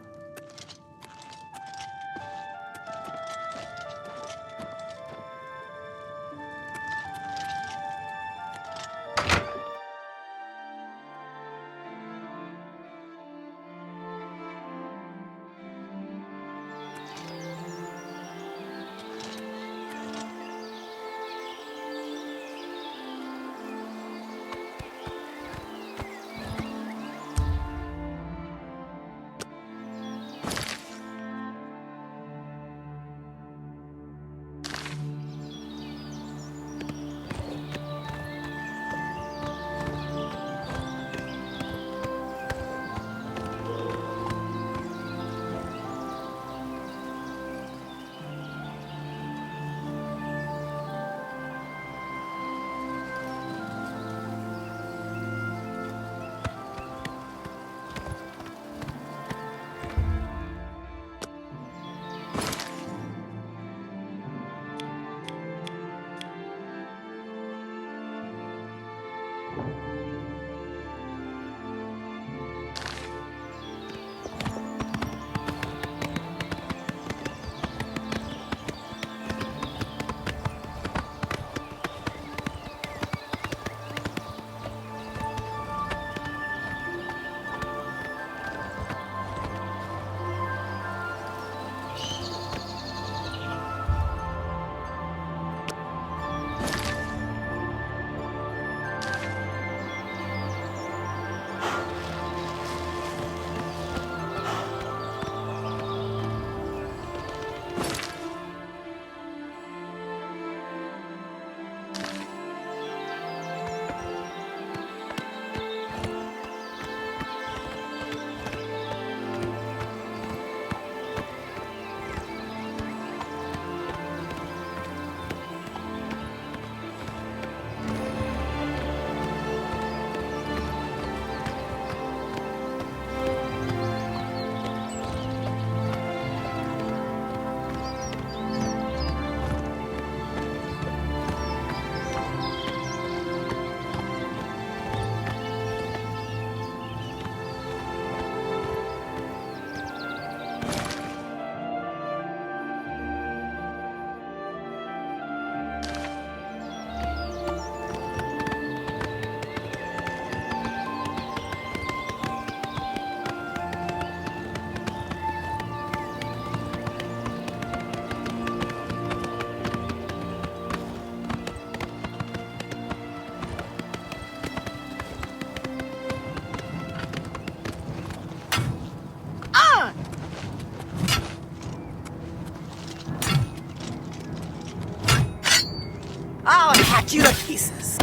cut you to pieces.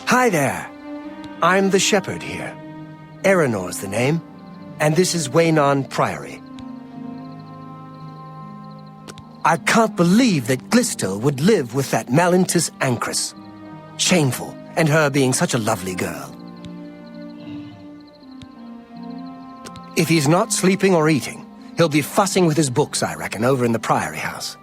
Hi there. I'm the shepherd here. Eranor's the name. And this is Waynon Priory. I can't believe that Glistel would live with that Malintus Ancrus. Shameful, and her being such a lovely girl. If he's not sleeping or eating, he'll be fussing with his books, I reckon, over in the Priory house.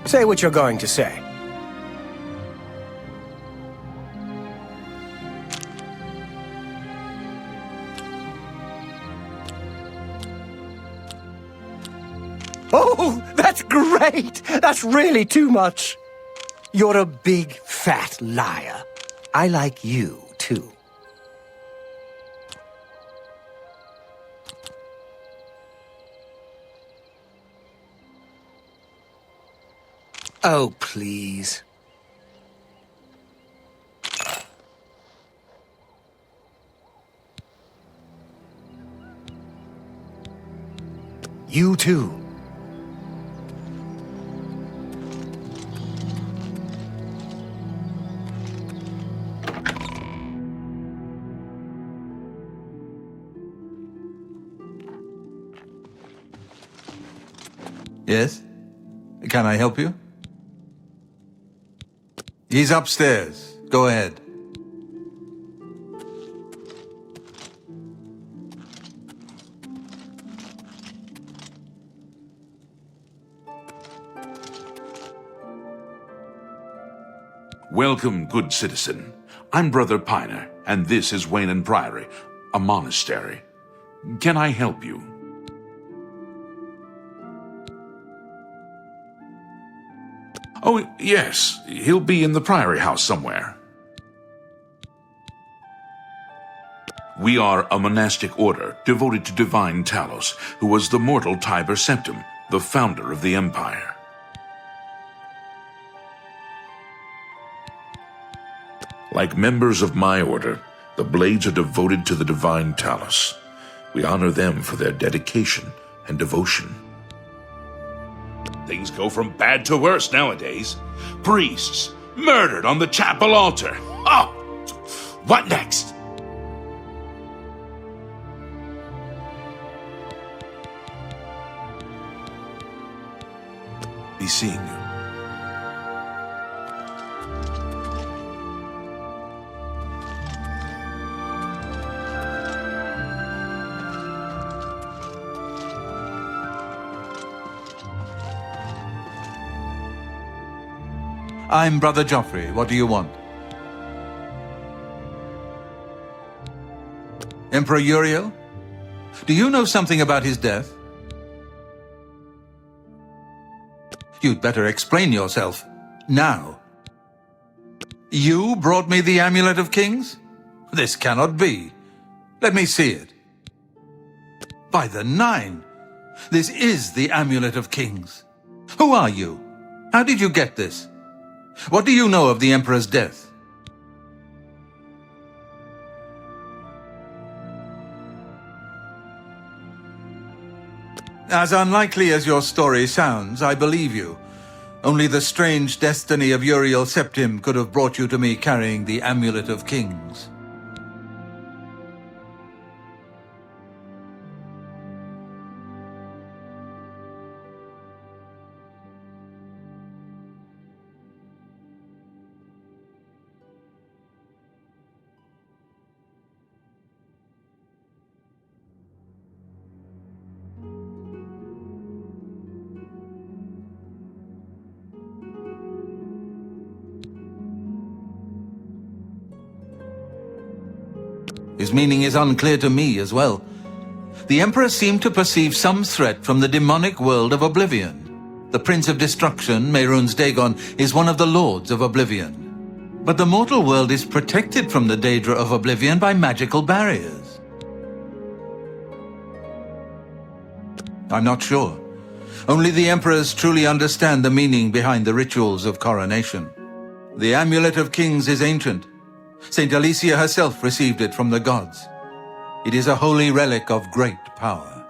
Say what you're going to say. Oh, that's great! That's really too much. You're a big, fat liar. I like you, too. Oh, please. You too. Yes? Can I help you? He's upstairs. Go ahead. Welcome, good citizen. I'm Brother Piner, and this is Waynon Priory, a monastery. Can I help you? Oh, yes. He'll be in the Priory house somewhere. We are a monastic order devoted to divine Talos, who was the mortal Tiber Septim, the founder of the Empire. Like members of my order, the Blades are devoted to the divine Talos. We honor them for their dedication and devotion. Things go from bad to worse nowadays. Priests murdered on the chapel altar. Oh, what next? Be seeing you. I'm Brother Joffrey. What do you want? Emperor Uriel? Do you know something about his death? You'd better explain yourself. Now. You brought me the Amulet of Kings? This cannot be. Let me see it. By the Nine! This is the Amulet of Kings. Who are you? How did you get this? What do you know of the Emperor's death? As unlikely as your story sounds, I believe you. Only the strange destiny of Uriel Septim could have brought you to me carrying the Amulet of Kings. His meaning is unclear to me as well. The Emperor seemed to perceive some threat from the demonic world of Oblivion. The Prince of Destruction, Mehrunes Dagon, is one of the Lords of Oblivion. But the mortal world is protected from the Daedra of Oblivion by magical barriers. I'm not sure. Only the Emperors truly understand the meaning behind the rituals of coronation. The Amulet of Kings is ancient. Saint Alicia herself received it from the gods. It is a holy relic of great power.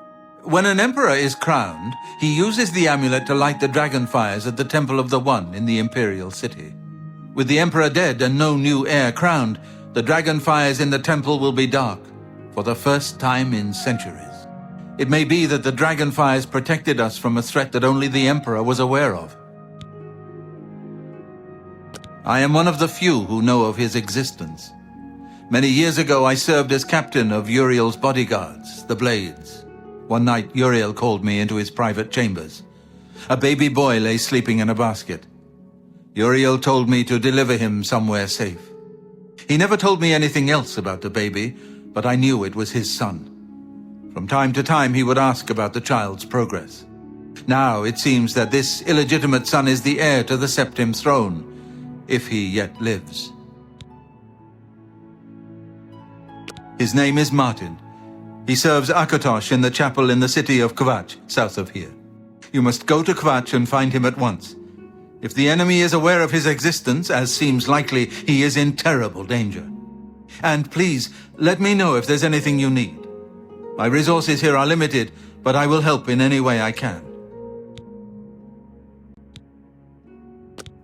When an emperor is crowned, he uses the amulet to light the dragon fires at the Temple of the One in the imperial city. With the emperor dead and no new heir crowned, the dragon fires in the temple will be dark, for the first time in centuries. It may be that the dragon fires protected us from a threat that only the emperor was aware of. I am one of the few who know of his existence. Many years ago, I served as captain of Uriel's bodyguards, the Blades. One night, Uriel called me into his private chambers. A baby boy lay sleeping in a basket. Uriel told me to deliver him somewhere safe. He never told me anything else about the baby, but I knew it was his son. From time to time, he would ask about the child's progress. Now, it seems that this illegitimate son is the heir to the Septim throne, if he yet lives. His name is Martin. He serves Akatosh in the chapel in the city of Kvatch, south of here. You must go to Kvatch and find him at once. If the enemy is aware of his existence, as seems likely, he is in terrible danger. And please, let me know if there's anything you need. My resources here are limited, but I will help in any way I can.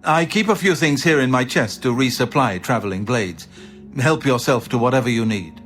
I keep a few things here in my chest to resupply traveling blades. Help yourself to whatever you need.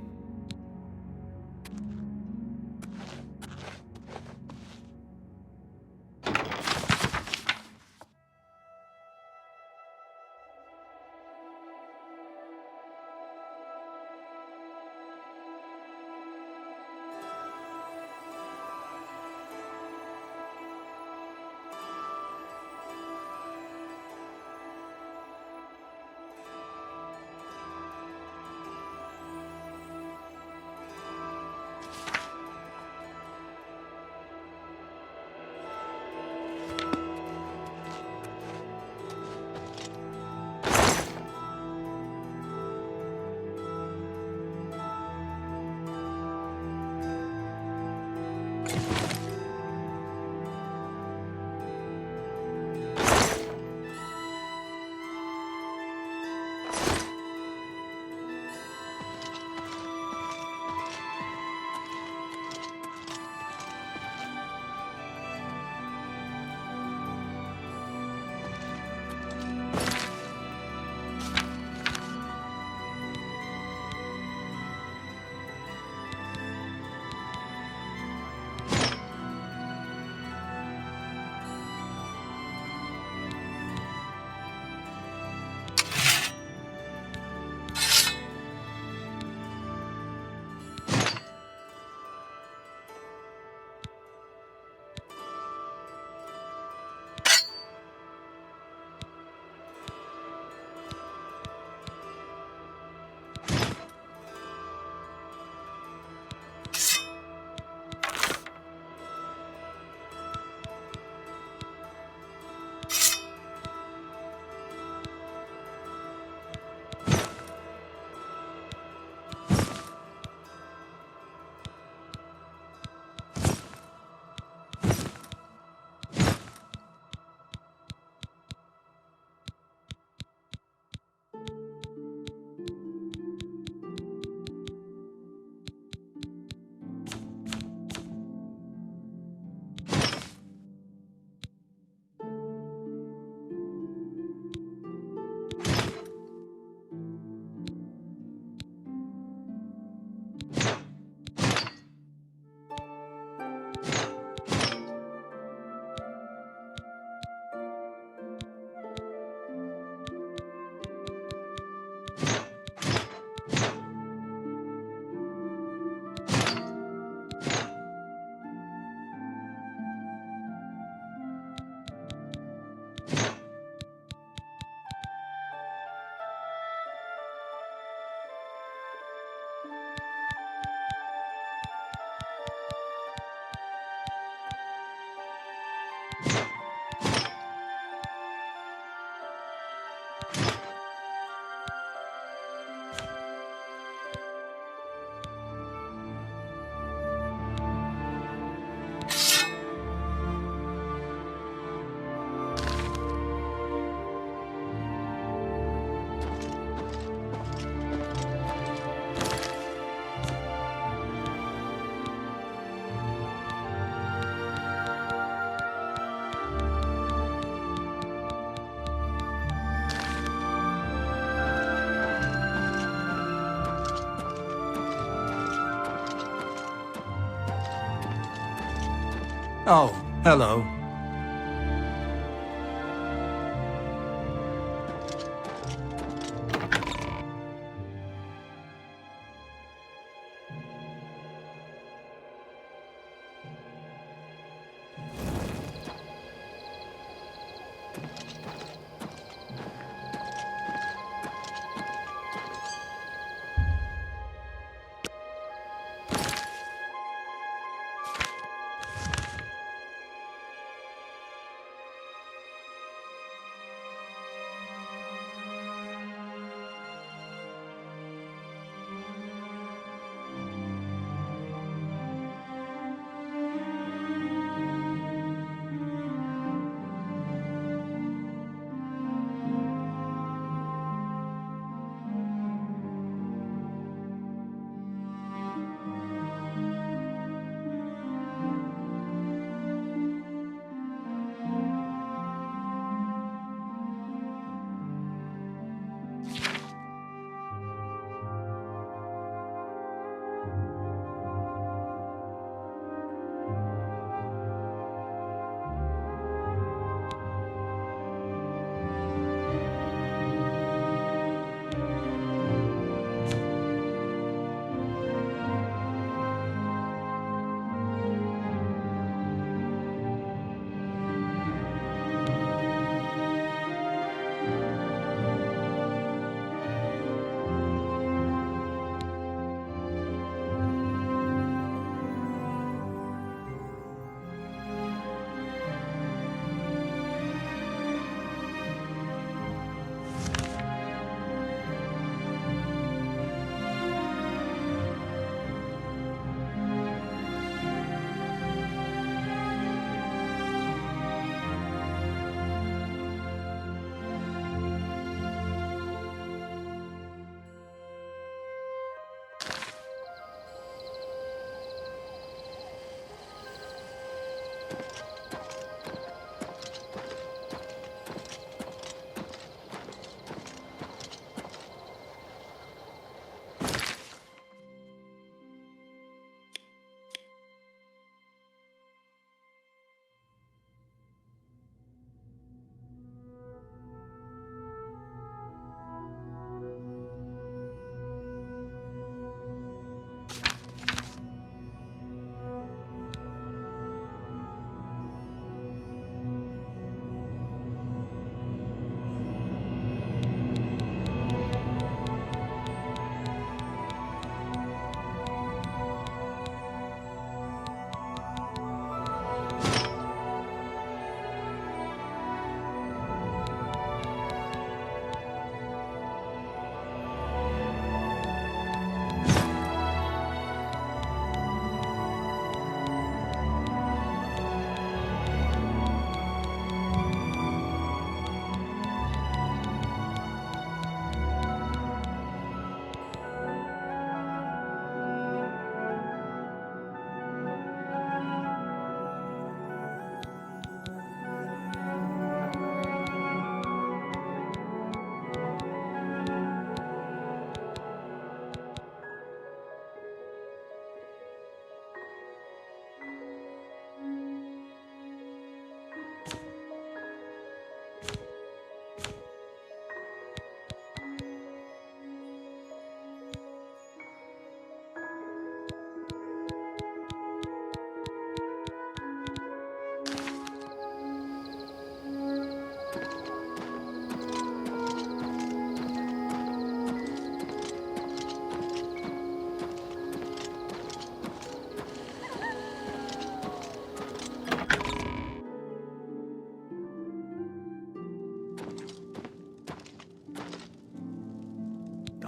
Oh, hello.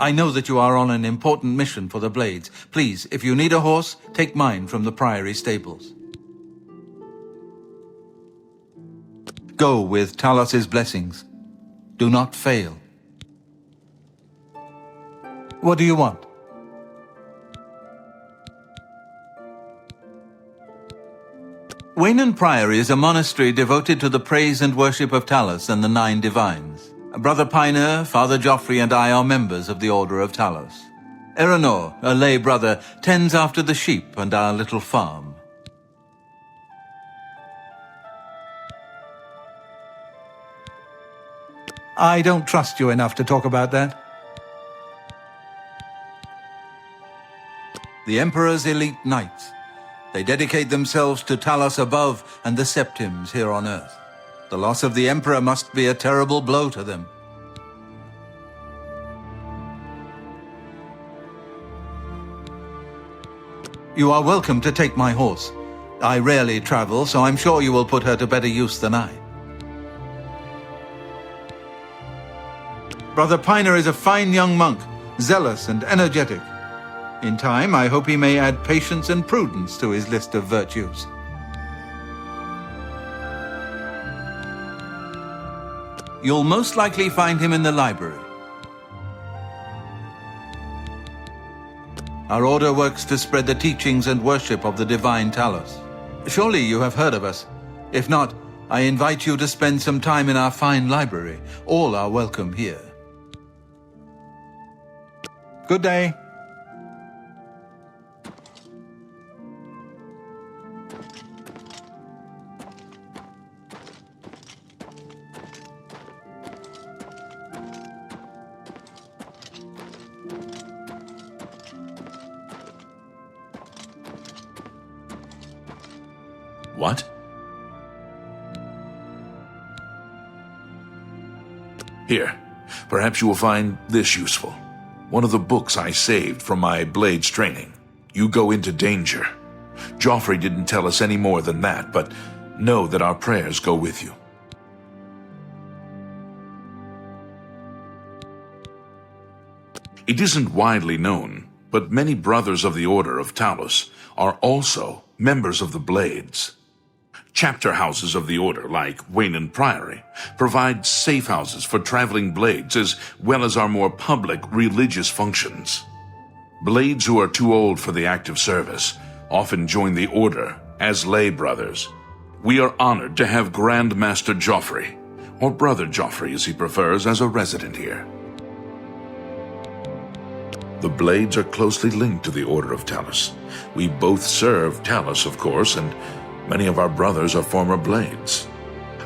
I know that you are on an important mission for the Blades. Please, if you need a horse, take mine from the Priory stables. Go with Talos's blessings. Do not fail. What do you want? Waynon Priory is a monastery devoted to the praise and worship of Talos and the Nine Divines. Brother Pioneer, Father Joffrey, and I are members of the Order of Talos. Eranor, a lay brother, tends after the sheep and our little farm. I don't trust you enough to talk about that. The Emperor's elite knights. They dedicate themselves to Talos above and the Septims here on Earth. The loss of the Emperor must be a terrible blow to them. You are welcome to take my horse. I rarely travel, so I'm sure you will put her to better use than I. Brother Piner is a fine young monk, zealous and energetic. In time, I hope he may add patience and prudence to his list of virtues. You'll most likely find him in the library. Our order works to spread the teachings and worship of the divine Talos. Surely you have heard of us. If not, I invite you to spend some time in our fine library. All are welcome here. Good day. What? Here, perhaps you will find this useful. One of the books I saved from my blades training. You go into danger. Joffrey didn't tell us any more than that, but know that our prayers go with you. It isn't widely known, but many brothers of the Order of Talos are also members of the Blades. Chapter houses of the Order, like Wayland Priory, provide safe houses for traveling blades as well as our more public religious functions. Blades who are too old for the active service often join the Order as lay brothers. We are honored to have Grand Master Joffrey, or Brother Joffrey as he prefers, as a resident here. The Blades are closely linked to the Order of Talos. We both serve Talos, of course, and many of our brothers are former Blades.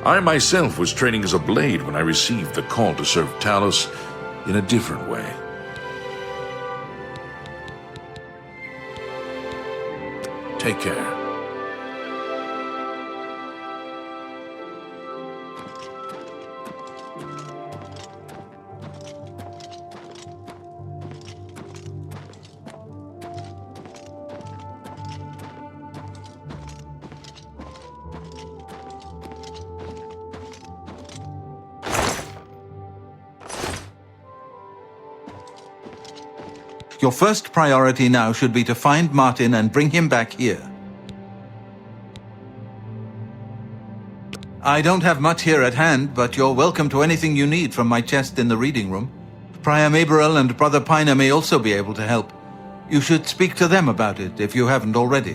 I myself was training as a Blade when I received the call to serve Talos in a different way. Take care. Your first priority now should be to find Martin and bring him back here. I don't have much here at hand, but you're welcome to anything you need from my chest in the reading room. Prior Maberel and Brother Piner may also be able to help. You should speak to them about it if you haven't already.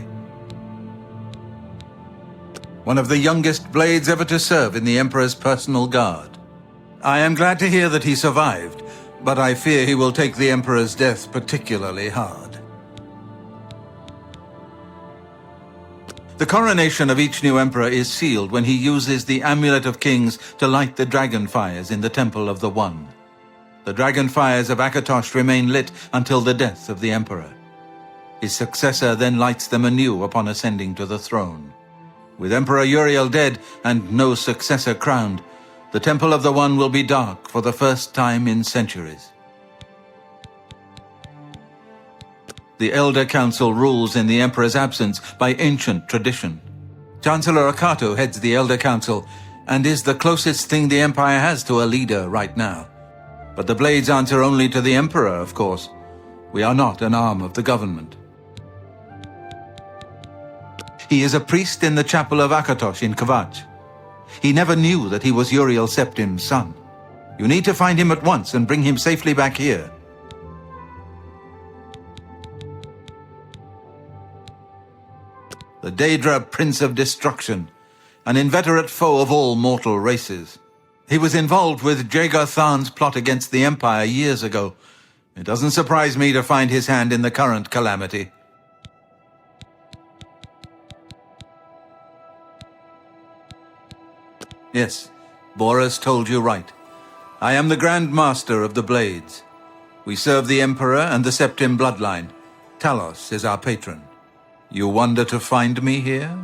One of the youngest Blades ever to serve in the Emperor's personal guard. I am glad to hear that he survived, but I fear he will take the Emperor's death particularly hard. The coronation of each new Emperor is sealed when he uses the Amulet of Kings to light the dragon fires in the Temple of the One. The dragon fires of Akatosh remain lit until the death of the Emperor. His successor then lights them anew upon ascending to the throne. With Emperor Uriel dead and no successor crowned, the Temple of the One will be dark for the first time in centuries. The Elder Council rules in the Emperor's absence by ancient tradition. Chancellor Akato heads the Elder Council and is the closest thing the Empire has to a leader right now. But the Blades answer only to the Emperor, of course. We are not an arm of the government. He is a priest in the chapel of Akatosh in Kvatch. He never knew that he was Uriel Septim's son. You need to find him at once and bring him safely back here. The Daedra Prince of Destruction, an inveterate foe of all mortal races. He was involved with Jagar Tharn's plot against the Empire years ago. It doesn't surprise me to find his hand in the current calamity. Yes, Boris told you right. I am the Grand Master of the Blades. We serve the Emperor and the Septim bloodline. Talos is our patron. You wonder to find me here?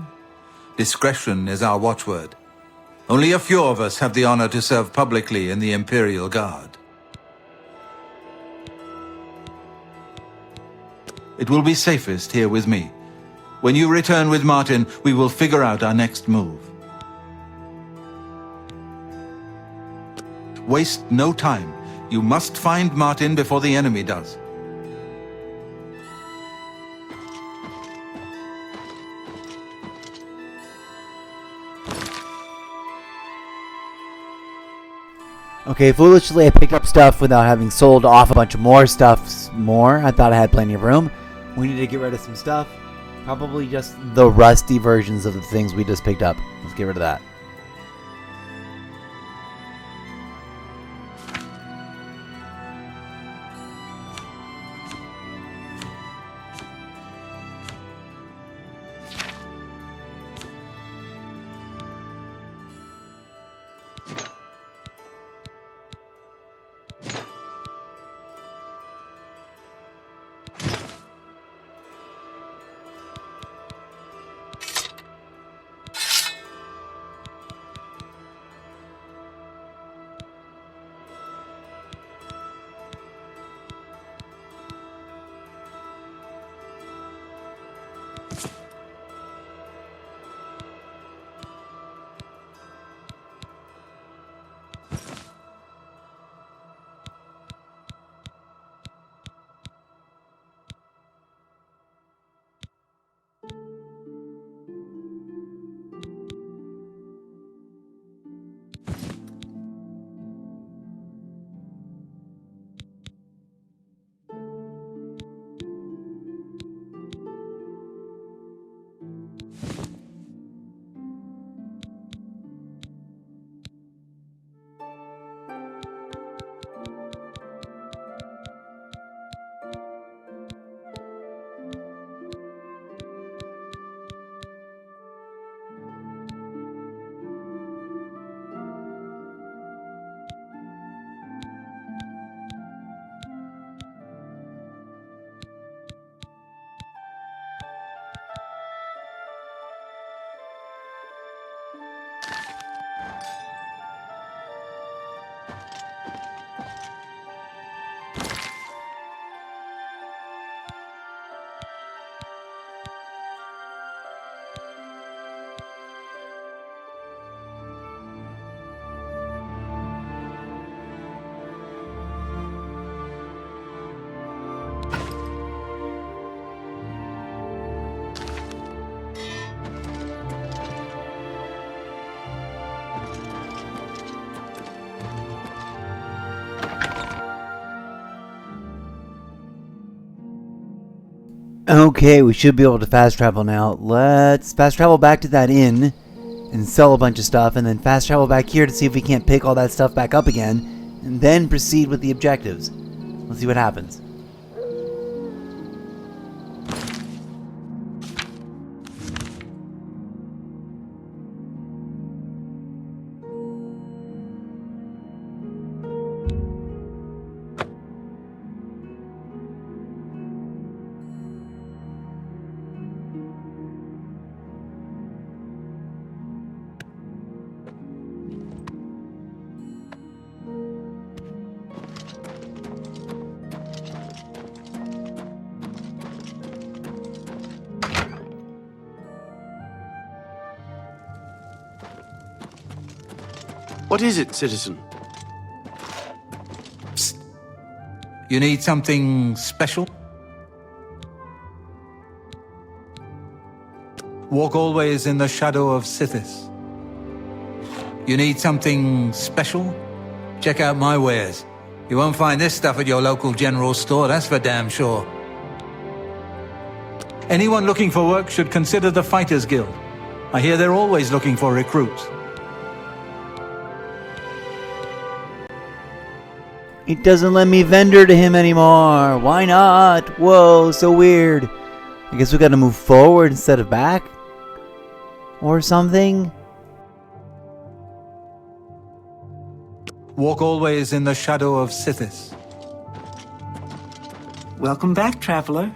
Discretion is our watchword. Only a few of us have the honor to serve publicly in the Imperial Guard. It will be safest here with me. When you return with Martin, we will figure out our next move. Waste no time. You must find Martin before the enemy does. Okay, foolishly I picked up stuff without having sold off a bunch of more stuff more. I thought I had plenty of room. We need to get rid of some stuff. Probably just the rusty versions of the things we just picked up. Let's get rid of that. Okay, we should be able to fast travel now. Let's fast travel back to that inn and sell a bunch of stuff, and then fast travel back here to see if we can't pick all that stuff back up again, and then proceed with the objectives. Let's see what happens. What is it, citizen? Psst. You need something special? Walk always in the shadow of Sithis. You need something special? Check out my wares. You won't find this stuff at your local general store, that's for damn sure. Anyone looking for work should consider the Fighters Guild. I hear they're always looking for recruits. It doesn't let me vendor to him anymore. Why not? Whoa, so weird. I guess we gotta move forward instead of back? Or something? Walk always in the shadow of Sithis. Welcome back, traveler.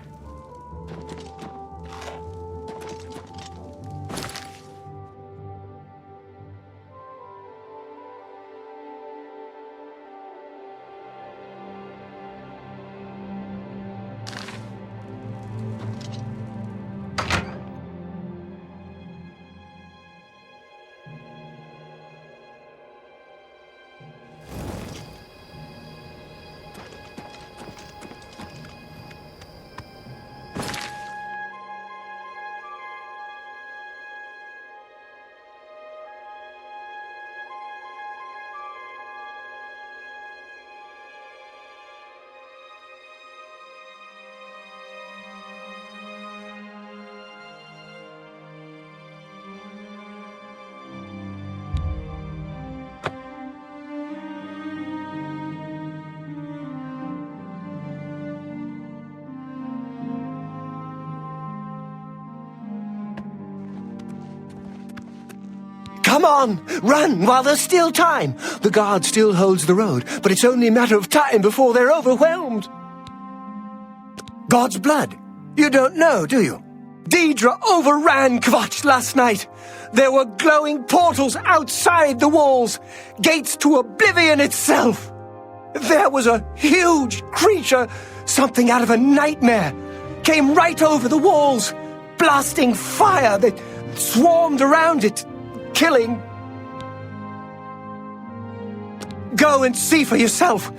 Come on! Run while there's still time! The guard still holds the road, but it's only a matter of time before they're overwhelmed. God's blood. You don't know, do you? Deidre overran Kvatch last night. There were glowing portals outside the walls, gates to Oblivion itself. There was a huge creature, something out of a nightmare, came right over the walls, blasting fire that swarmed around it, killing. Go and see for yourself.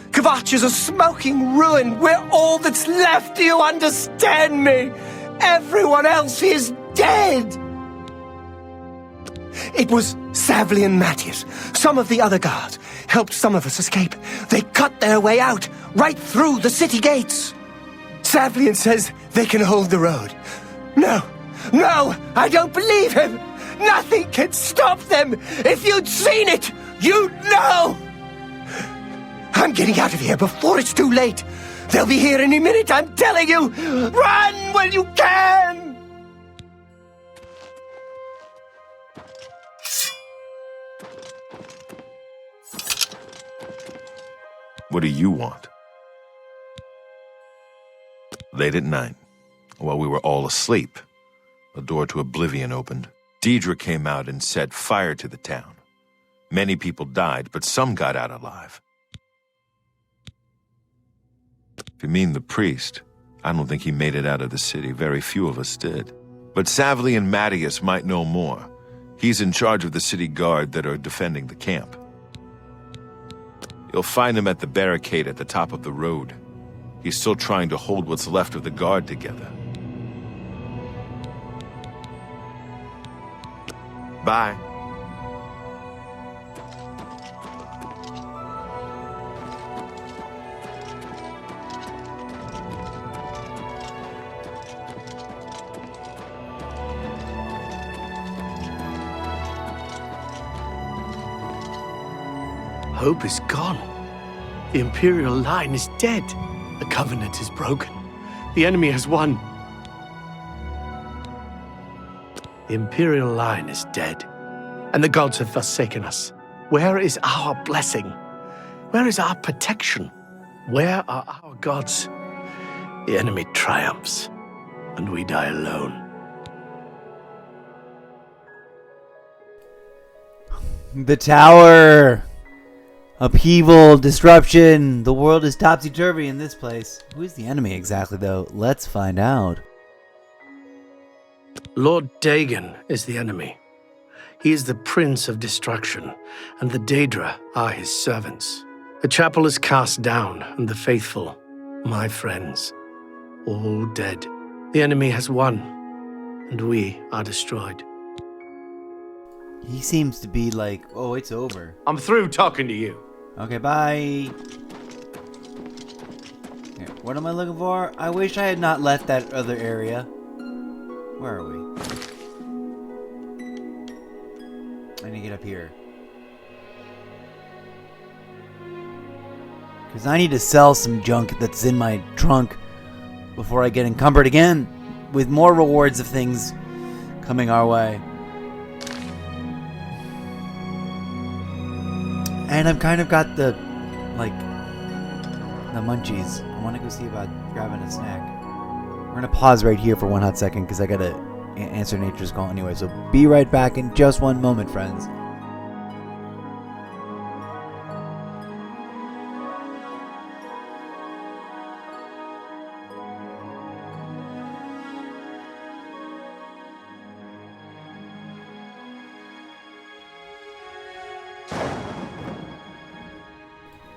Kvatch is a smoking ruin. We're all that's left. Do you understand me? Everyone else is dead. It was Savli and Matthias. Some of the other guards helped some of us escape. They cut their way out, right through the city gates. Savlian says they can hold the road. No, I don't believe him. Nothing can stop them. If you'd seen it, you'd know. I'm getting out of here before it's too late. They'll be here any minute, I'm telling you. Run while you can. What do you want? Late at night, while we were all asleep, a door to Oblivion opened. Deidre came out and set fire to the town. Many people died, but some got out alive. If you mean the priest, I don't think he made it out of the city. Very few of us did. But Savli and Matthias might know more. He's in charge of the city guard that are defending the camp. You'll find him at the barricade at the top of the road. He's still trying to hold what's left of the guard together. Bye. Hope is gone. The Imperial line is dead. The Covenant is broken. The enemy has won. The Imperial line is dead, and the gods have forsaken us. Where is our blessing? Where is our protection? Where are our gods? The enemy triumphs, and we die alone. The tower! Upheaval, disruption. The world is topsy-turvy in this place. Who is the enemy exactly, though? Let's find out. Lord Dagon is the enemy. He is the Prince of Destruction, and the Daedra are his servants. The chapel is cast down, and the faithful, my friends, all dead. The enemy has won, and we are destroyed. He seems to be like, oh, it's over. I'm through talking to you. Okay, bye. Okay, what am I looking for? I wish I had not left that other area. Where are we? I need to get up here. Because I need to sell some junk that's in my trunk before I get encumbered again with more rewards of things coming our way. And I've kind of got the, like, the munchies. I want to go see about grabbing a snack. We're going to pause right here for one hot second because I got to answer nature's call anyway. So be right back in just one moment, friends.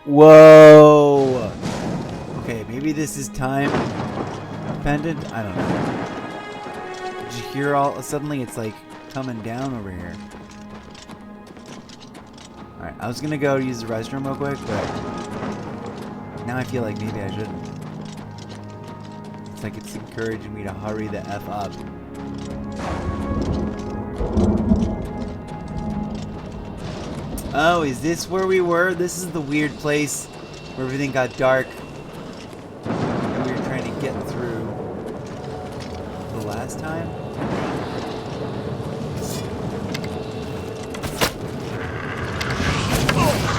Whoa! Okay, maybe this is time dependent. I don't know. Did you hear all? Suddenly, it's like coming down over here. All right, I was gonna go use the restroom real quick, but now I feel like maybe I shouldn't. It's like it's encouraging me to hurry the f up. Oh, is this where we were? This is the weird place where everything got dark and we were trying to get through the last time?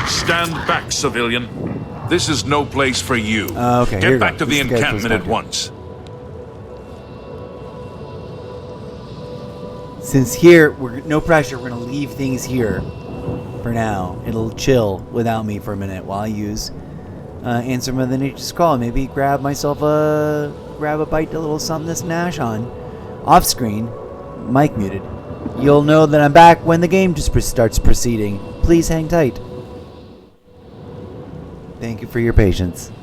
Stand back, civilian. This is no place for you. Okay, Get back to the encampment at once. Since here, no pressure, we're going to leave things here. For now, it'll chill without me for a minute while I use answer Mother Nature's call. Maybe grab a bite, a little something to snash on. Off screen, mic muted. You'll know that I'm back when the game just starts proceeding. Please hang tight. Thank you for your patience.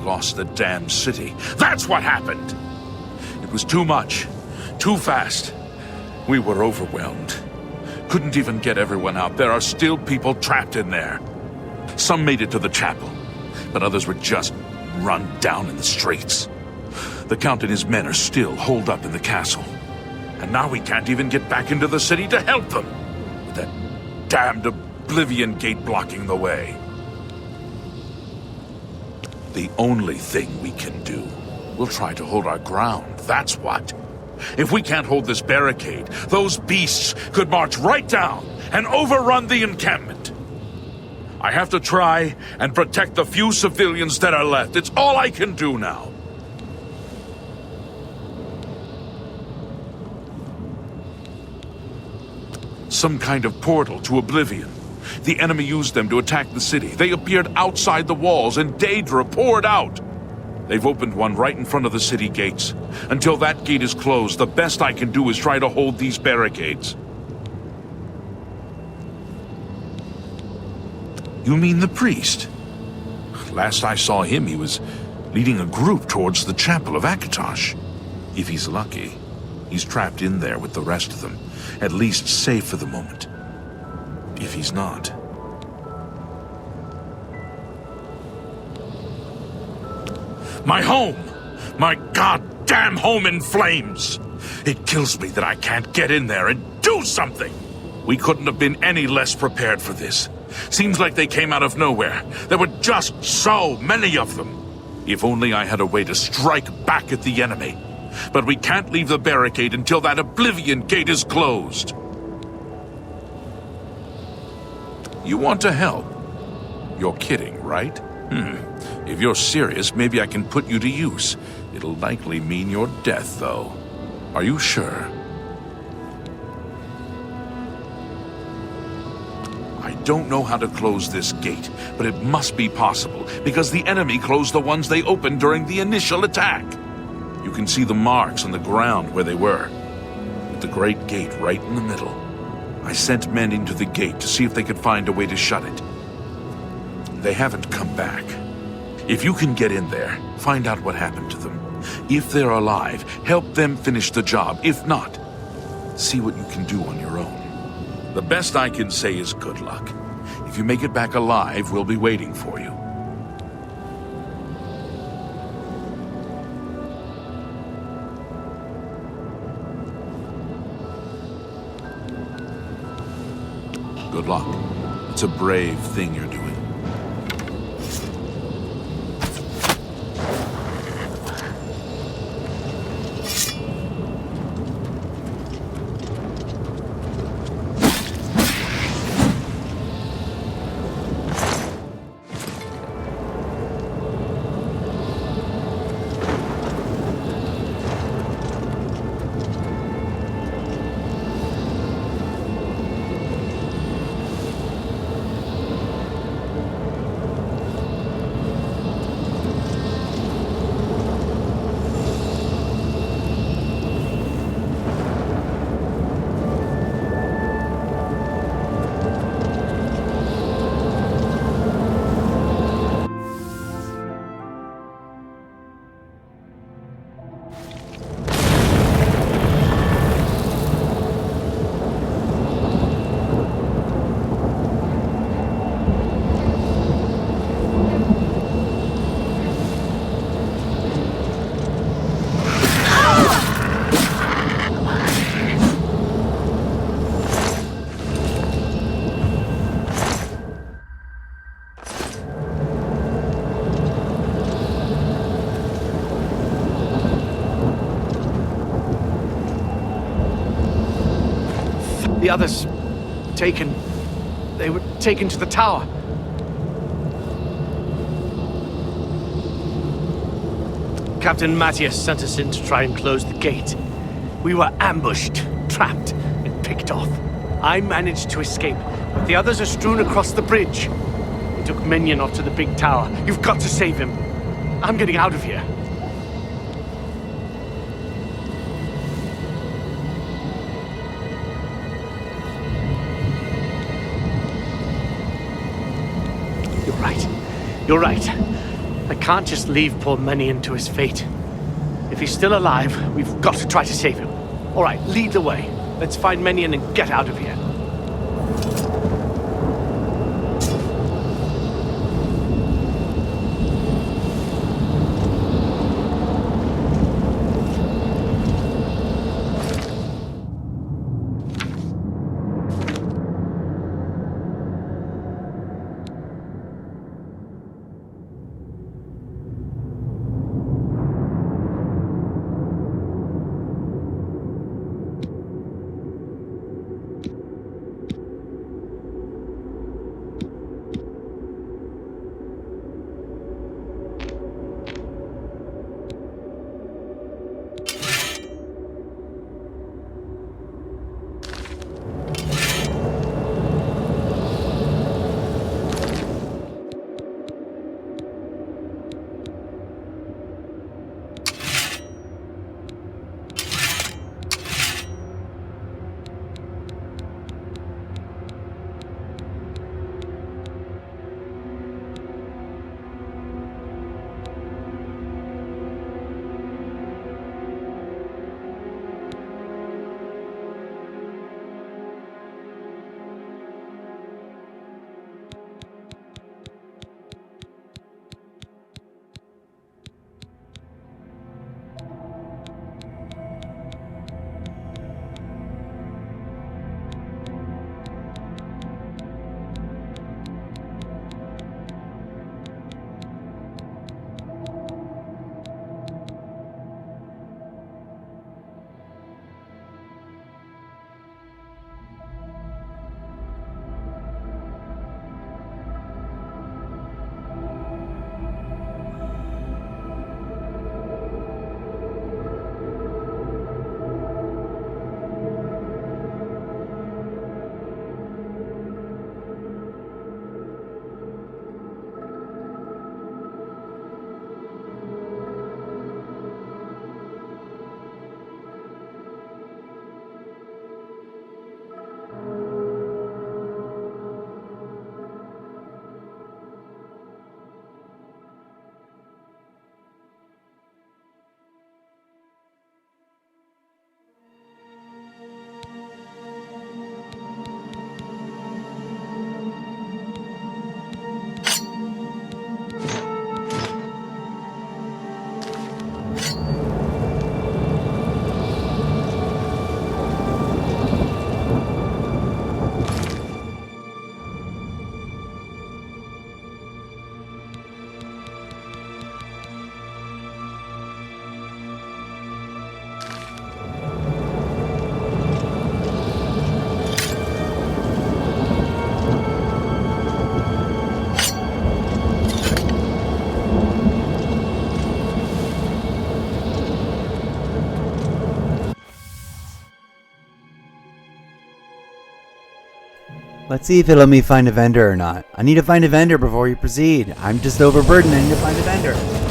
lost the damn city. That's what happened! It was too much. Too fast. We were overwhelmed. Couldn't even get everyone out. There are still people trapped in there. Some made it to the chapel, but others were just run down in the streets. The Count and his men are still holed up in the castle. And now we can't even get back into the city to help them, with that damned Oblivion gate blocking the way. The only thing we can do, we'll try to hold our ground, that's what. If we can't hold this barricade, those beasts could march right down and overrun the encampment. I have to try and protect the few civilians that are left. It's all I can do now. Some kind of portal to Oblivion. The enemy used them to attack the city. They appeared outside the walls and Daedra poured out. They've opened one right in front of the city gates. Until that gate is closed, the best I can do is try to hold these barricades. You mean the priest? Last I saw him, he was leading a group towards the chapel of Akatosh. If he's lucky, he's trapped in there with the rest of them, at least safe for the moment. If he's not... My home! My goddamn home in flames! It kills me that I can't get in there and do something! We couldn't have been any less prepared for this. Seems like they came out of nowhere. There were just so many of them. If only I had a way to strike back at the enemy. But we can't leave the barricade until that Oblivion gate is closed. You want to help? You're kidding, right? If you're serious, maybe I can put you to use. It'll likely mean your death, though. Are you sure? I don't know how to close this gate, but it must be possible, because the enemy closed the ones they opened during the initial attack. You can see the marks on the ground where they were, with the great gate right in the middle. I sent men into the gate to see if they could find a way to shut it. They haven't come back. If you can get in there, find out what happened to them. If they're alive, help them finish the job. If not, see what you can do on your own. The best I can say is good luck. If you make it back alive, we'll be waiting for you. Good luck. It's a brave thing you're doing. The others... taken... They were taken to the tower. Captain Matthias sent us in to try and close the gate. We were ambushed, trapped, and picked off. I managed to escape, but the others are strewn across the bridge. They took Minion off to the big tower. You've got to save him. I'm getting out of here. You're right. I can't just leave poor Menion to his fate. If he's still alive, we've got to try to save him. All right, lead the way. Let's find Menion and get out of here. Let's see if it'll let me find a vendor or not. I need to find a vendor before we proceed. I'm just overburdened. I need to find a vendor.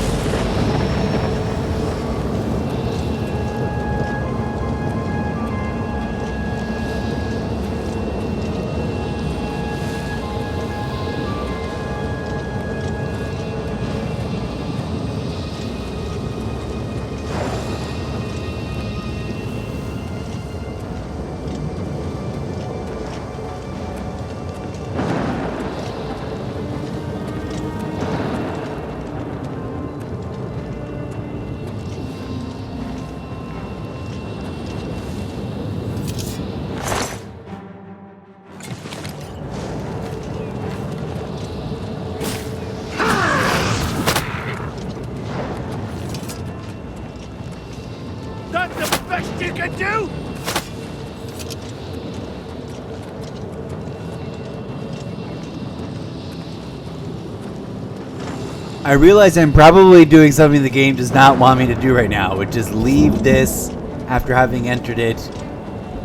I realize I'm probably doing something the game does not want me to do right now, which is leave this after having entered it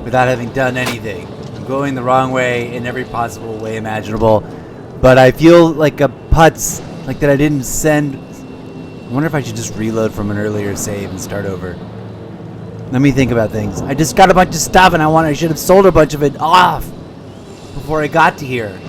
without having done anything. I'm going the wrong way in every possible way imaginable, but I feel like a putz, like that I didn't send. I wonder if I should just reload from an earlier save and start over. Let me think about things. I just got a bunch of stuff and I should have sold a bunch of it off before I got to here.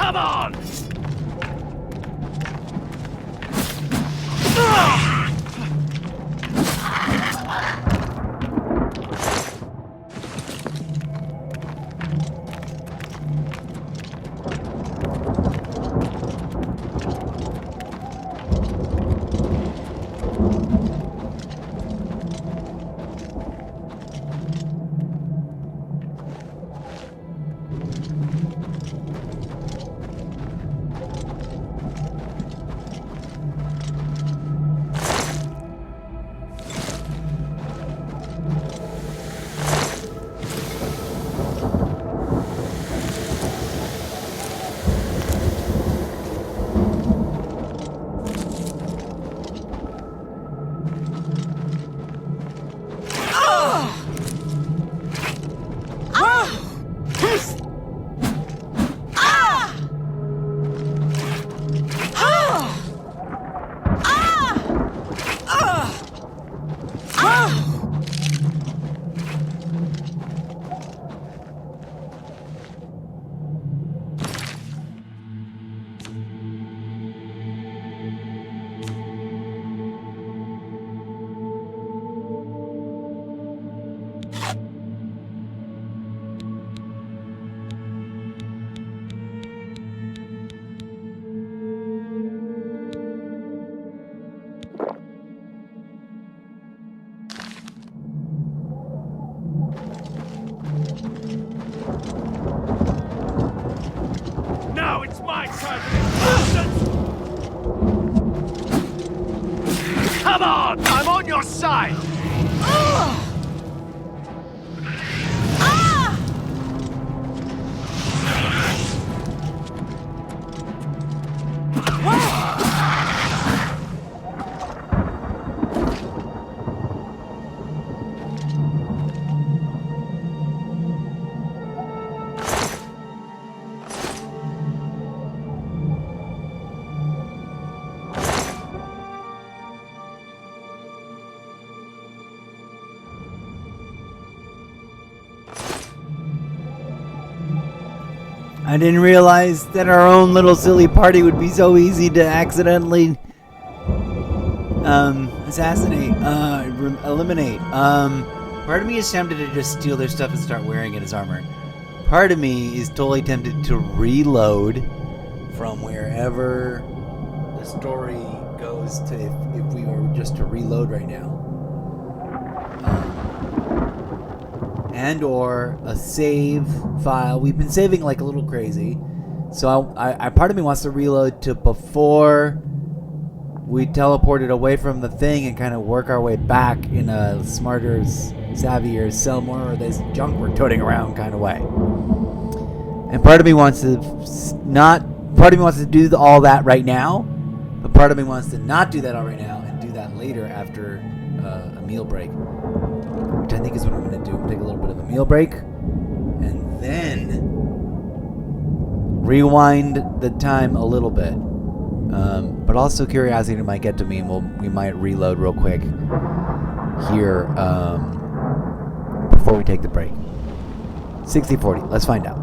Come on! Now it's my turn to be nonsense! Come on! I'm on your side! I didn't realize that our own little silly party would be so easy to accidentally assassinate, eliminate. Part of me is tempted to just steal their stuff and start wearing it as armor. Part of me is totally tempted to reload from wherever the story goes to if we were just to reload right now. And or a save file. We've been saving like a little crazy. So I part of me wants to reload to before we teleported away from the thing and kind of work our way back in a smarter, savvier, sell more of this junk we're toting around kind of way. And part of me wants to do all that right now, but part of me wants to not do that all right now and do that later after a meal break. Which I think is what I'm going to do. I'm going to take a little bit of a meal break and then rewind the time a little bit. But also curiosity might get to me and we might reload real quick here before we take the break. 60-40. Let's find out.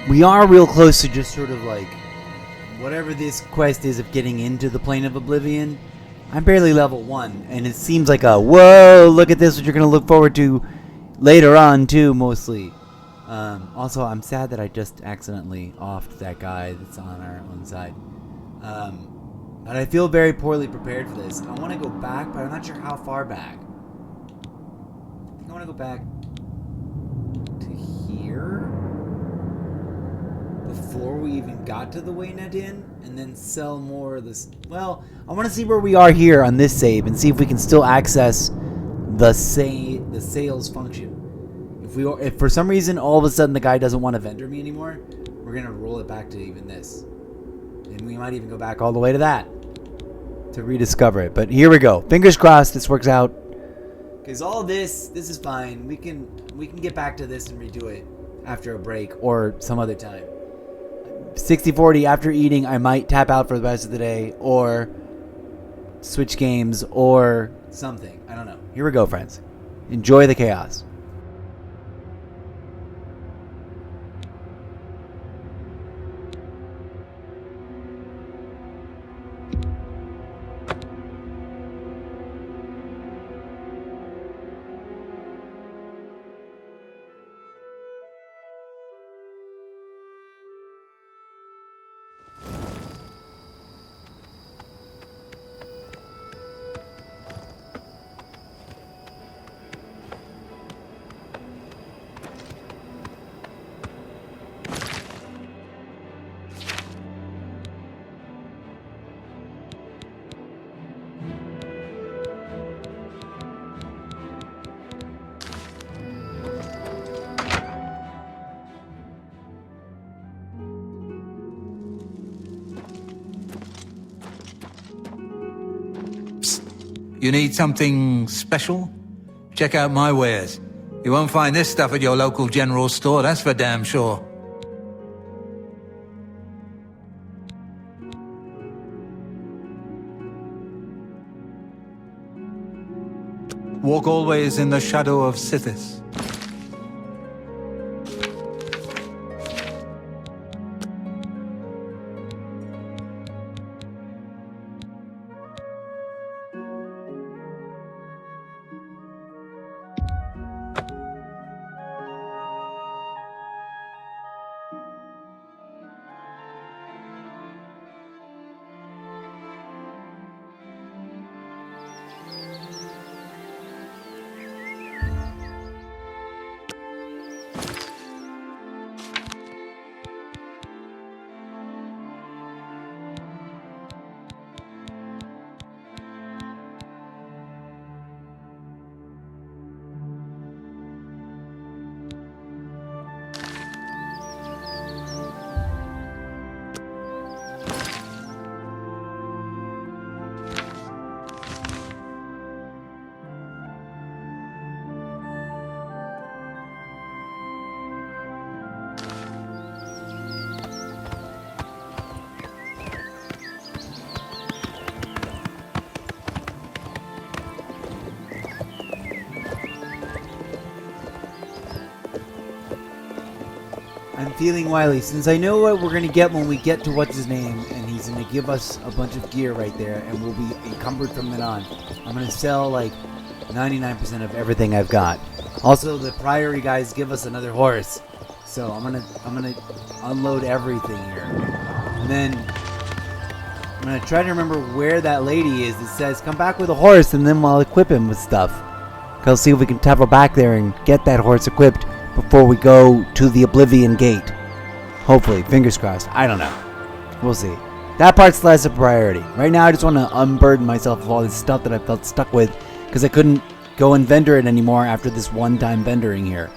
We are real close to just sort of like whatever this quest is of getting into the plane of Oblivion. I'm barely level 1, and it seems like a, whoa, look at this, what you're going to look forward to later on, too, mostly. Also, I'm sad that I just accidentally offed that guy that's on our own side. But I feel very poorly prepared for this. I want to go back, but I'm not sure how far back. I think I want to go back to here before we even got to the Waynut Inn, and then sell more of this. Well, I want to see where we are here on this save and see if we can still access the sales function. If for some reason all of a sudden the guy doesn't want to vendor me anymore, we're gonna roll it back to even this, and we might even go back all the way to that to rediscover it. But here we go. Fingers crossed this works out, because all this is fine. We can get back to this and redo it after a break or some other time. 60-40 after eating, I might tap out for the rest of the day or switch games or something. I don't know. Here we go, friends. Enjoy the chaos. You need something special? Check out my wares. You won't find this stuff at your local general store, that's for damn sure. Walk always in the shadow of Sithis. I'm feeling wily, since I know what we're going to get when we get to what's his name, and he's going to give us a bunch of gear right there, and we'll be encumbered from then on. I'm going to sell like 99% of everything I've got. Also, the Priory guys give us another horse, so I'm gonna unload everything here, and then I'm gonna try to remember where that lady is that says come back with a horse, and then I'll equip him with stuff. Cause see if we can travel back there and get that horse equipped before we go to the Oblivion Gate. Hopefully, fingers crossed. I don't know. We'll see. That part's less a priority. Right now, I just want to unburden myself of all this stuff that I felt stuck with because I couldn't go and vendor it anymore after this one-time vendoring here.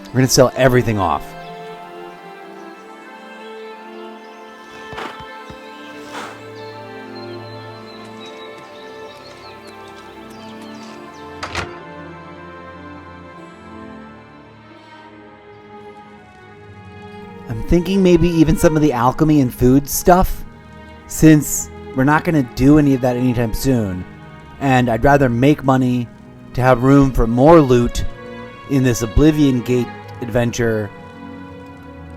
We're going to sell everything off. I'm thinking maybe even some of the alchemy and food stuff, since we're not going to do any of that anytime soon, and I'd rather make money to have room for more loot in this Oblivion Gate adventure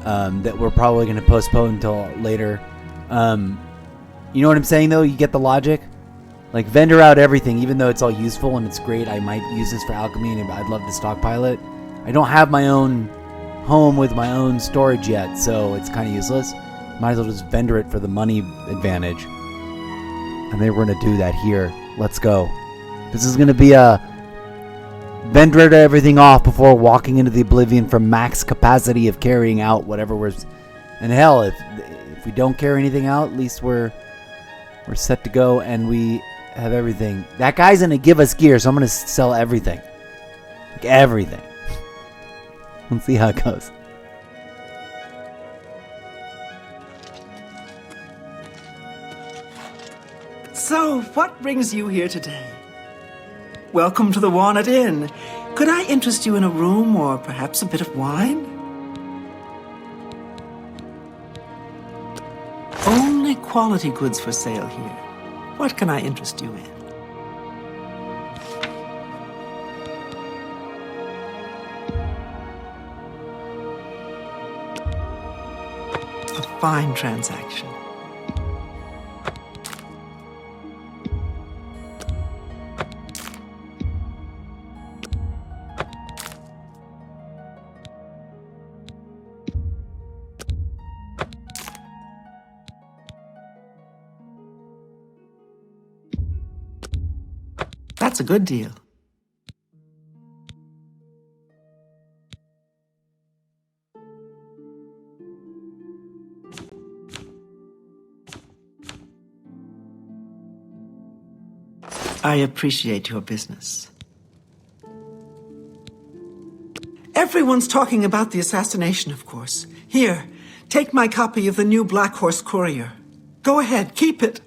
that we're probably going to postpone until later. You know what I'm saying, though? You get the logic? Like, vendor out everything, even though it's all useful and it's great. I might use this for alchemy, and I'd love to stockpile it. I don't have my own home with my own storage yet, so it's kind of useless. Might as well just vendor it for the money advantage. And then we're going to do that here. Let's go. This is going to be a vendor everything off before walking into the Oblivion for max capacity of carrying out whatever we're... And hell, if we don't carry anything out, at least we're set to go and we have everything. That guy's going to give us gear, so I'm going to sell everything. Like, everything. Let's see how it goes. So, what brings you here today? Welcome to the Walnut Inn. Could I interest you in a room or perhaps a bit of wine? Only quality goods for sale here. What can I interest you in? A fine transaction. That's a good deal. I appreciate your business. Everyone's talking about the assassination, of course. Here, take my copy of the new Black Horse Courier. Go ahead, keep it.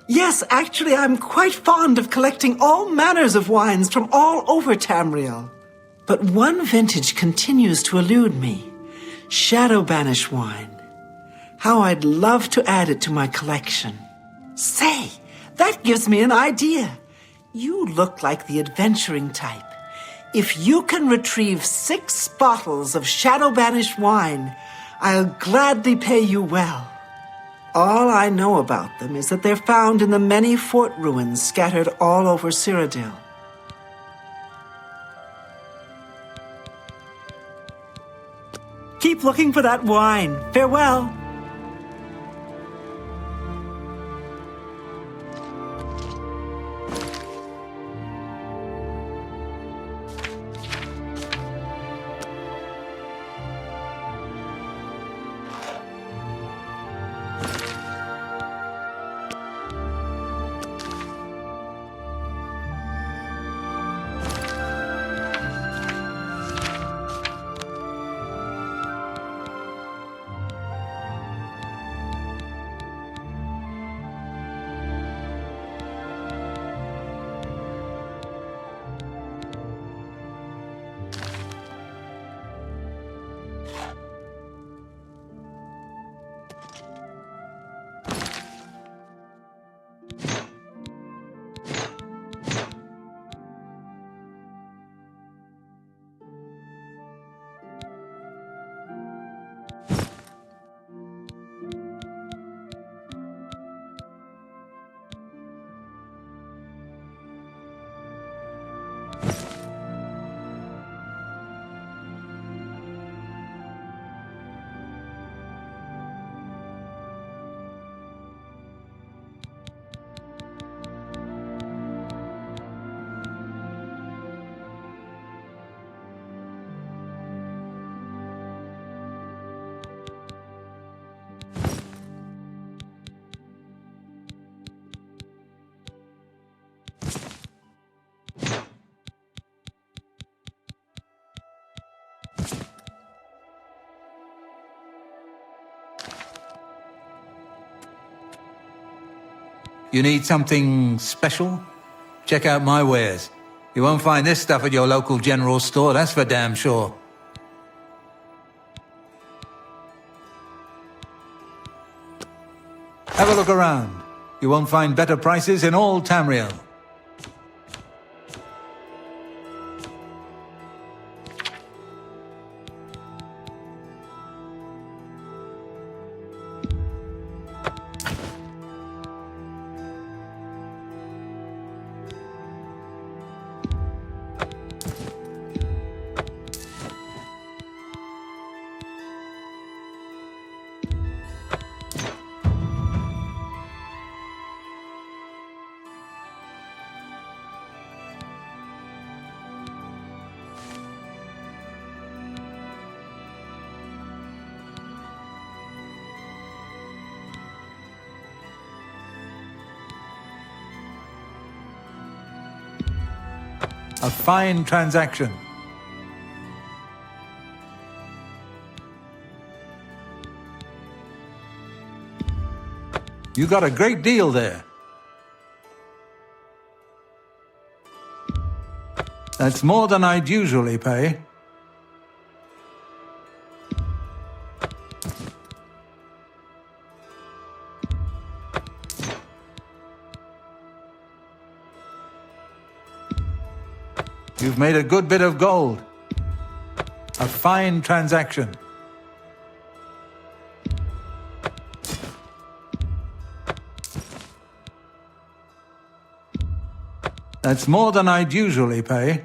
Yes, actually, I'm quite fond of collecting all manners of wines from all over Tamriel. But one vintage continues to elude me. Shadow Banish wine. How I'd love to add it to my collection. Say, that gives me an idea. You look like the adventuring type. If you can retrieve 6 bottles of Shadow Banish wine, I'll gladly pay you well. All I know about them is that they're found in the many fort ruins scattered all over Cyrodiil. Keep looking for that wine. Farewell. You need something special? Check out my wares. You won't find this stuff at your local general store, that's for damn sure. Have a look around. You won't find better prices in all Tamriel. A fine transaction. You got a great deal there. That's more than I'd usually pay. You've made a good bit of gold. A fine transaction. That's more than I'd usually pay.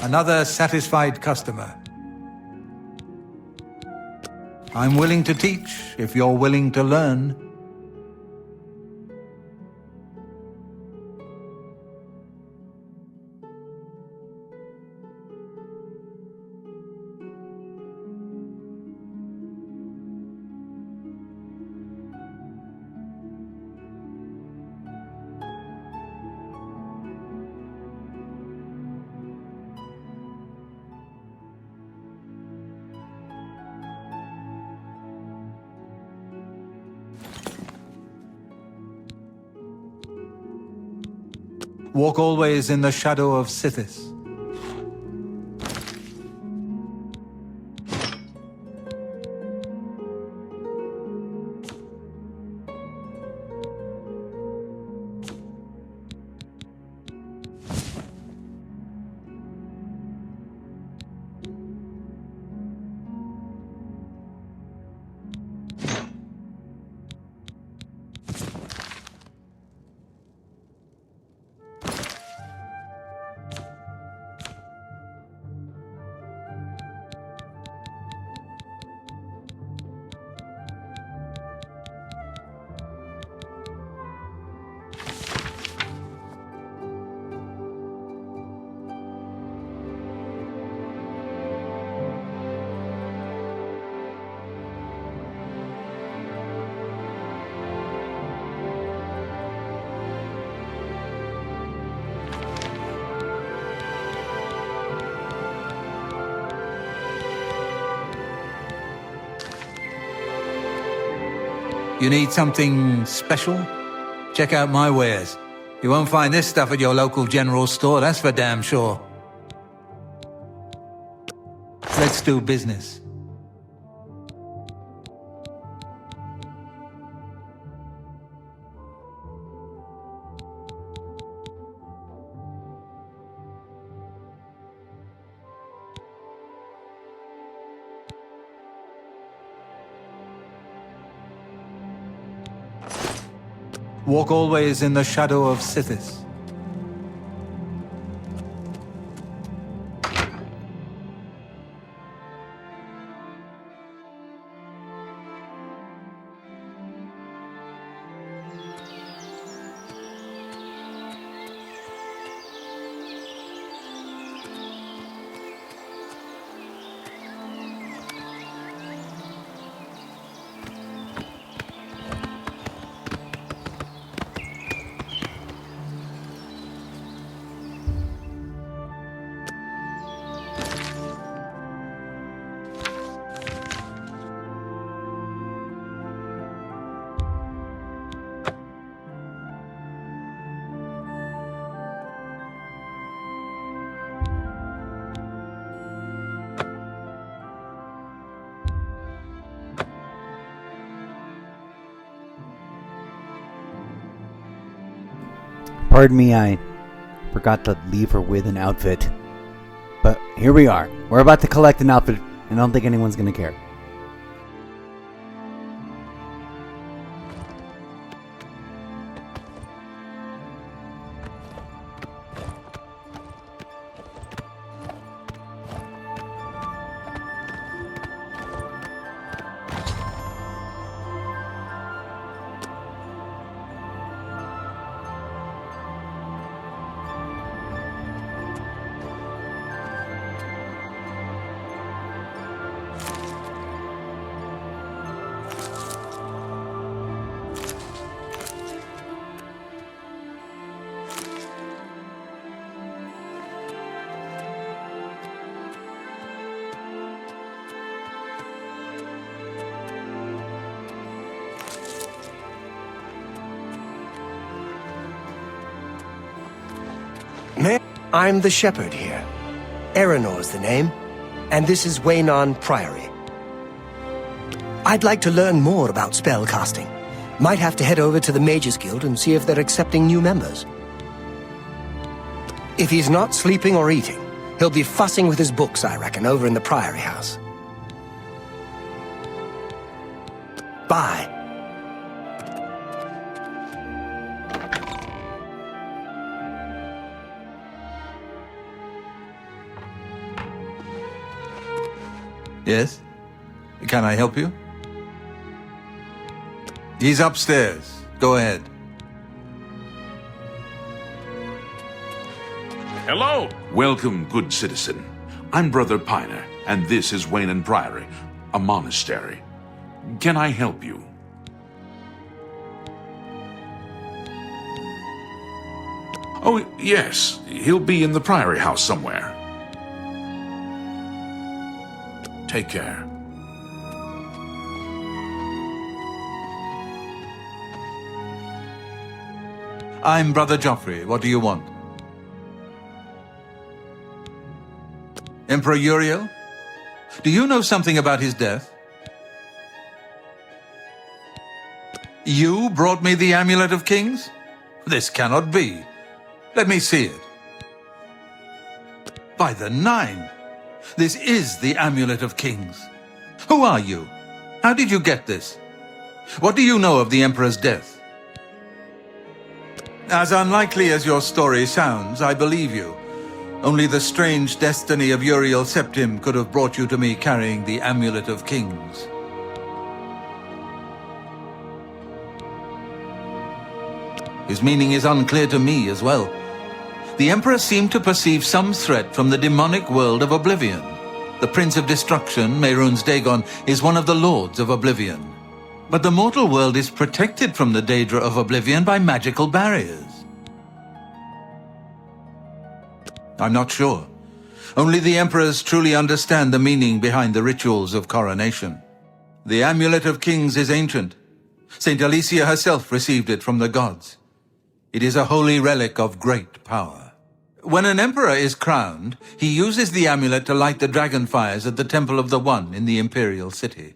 Another satisfied customer. I'm willing to teach if you're willing to learn. Walk always in the shadow of Sithis. You need something special? Check out my wares. You won't find this stuff at your local general store, that's for damn sure. Let's do business. Walk always in the shadow of Sithis. Pardon me, I forgot to leave her with an outfit. But here we are. We're about to collect an outfit, and I don't think anyone's going to care. I'm the shepherd here. Eranor's the name, and this is Waynon Priory. I'd like to learn more about spellcasting. Might have to head over to the Mages Guild and see if they're accepting new members. If he's not sleeping or eating, he'll be fussing with his books, I reckon, over in the Priory House. Bye. Yes? Can I help you? He's upstairs. Go ahead. Hello! Welcome, good citizen. I'm Brother Piner, and this is Waynon Priory, a monastery. Can I help you? Oh, yes. He'll be in the Priory House somewhere. Take care. I'm Brother Joffrey. What do you want? Emperor Uriel? Do you know something about his death? You brought me the Amulet of Kings? This cannot be. Let me see it. By the Nine! This is the Amulet of Kings. Who are you? How did you get this? What do you know of the Emperor's death? As unlikely as your story sounds, I believe you. Only the strange destiny of Uriel Septim could have brought you to me carrying the Amulet of Kings. His meaning is unclear to me as well. The Emperor seemed to perceive some threat from the demonic world of Oblivion. The Prince of Destruction, Mehrunes Dagon, is one of the Lords of Oblivion. But the mortal world is protected from the Daedra of Oblivion by magical barriers. I'm not sure. Only the Emperors truly understand the meaning behind the rituals of coronation. The Amulet of Kings is ancient. Saint Alicia herself received it from the gods. It is a holy relic of great power. When an emperor is crowned, he uses the amulet to light the dragon fires at the Temple of the One in the imperial city.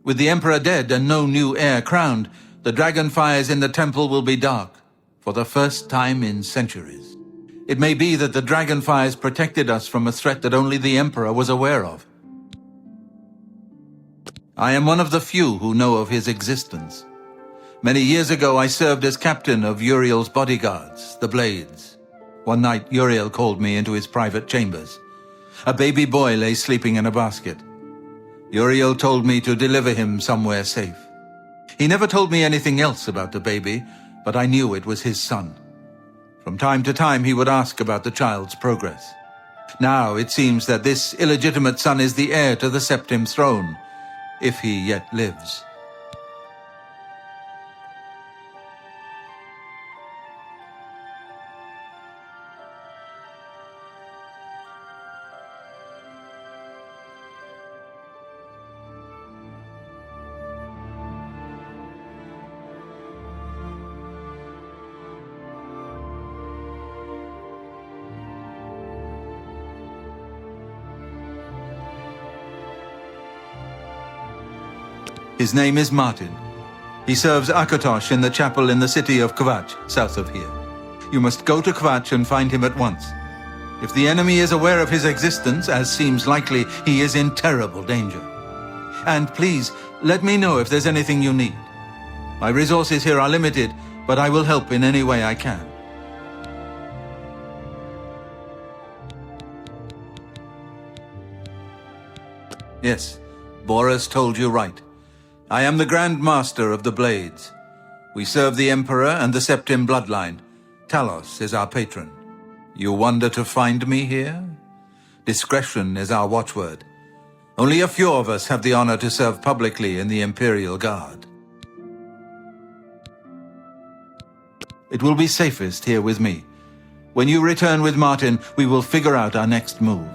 With the emperor dead and no new heir crowned, the dragon fires in the temple will be dark, for the first time in centuries. It may be that the dragon fires protected us from a threat that only the emperor was aware of. I am one of the few who know of his existence. Many years ago, I served as captain of Uriel's bodyguards, the Blades. One night, Uriel called me into his private chambers. A baby boy lay sleeping in a basket. Uriel told me to deliver him somewhere safe. He never told me anything else about the baby, but I knew it was his son. From time to time, he would ask about the child's progress. Now, it seems that this illegitimate son is the heir to the Septim throne, if he yet lives. His name is Martin. He serves Akatosh in the chapel in the city of Kvatch, south of here. You must go to Kvatch and find him at once. If the enemy is aware of his existence, as seems likely, he is in terrible danger. And please, let me know if there's anything you need. My resources here are limited, but I will help in any way I can. Yes, Boris told you right. I am the Grand Master of the Blades. We serve the Emperor and the Septim bloodline. Talos is our patron. You wonder to find me here? Discretion is our watchword. Only a few of us have the honor to serve publicly in the Imperial Guard. It will be safest here with me. When you return with Martin, we will figure out our next move.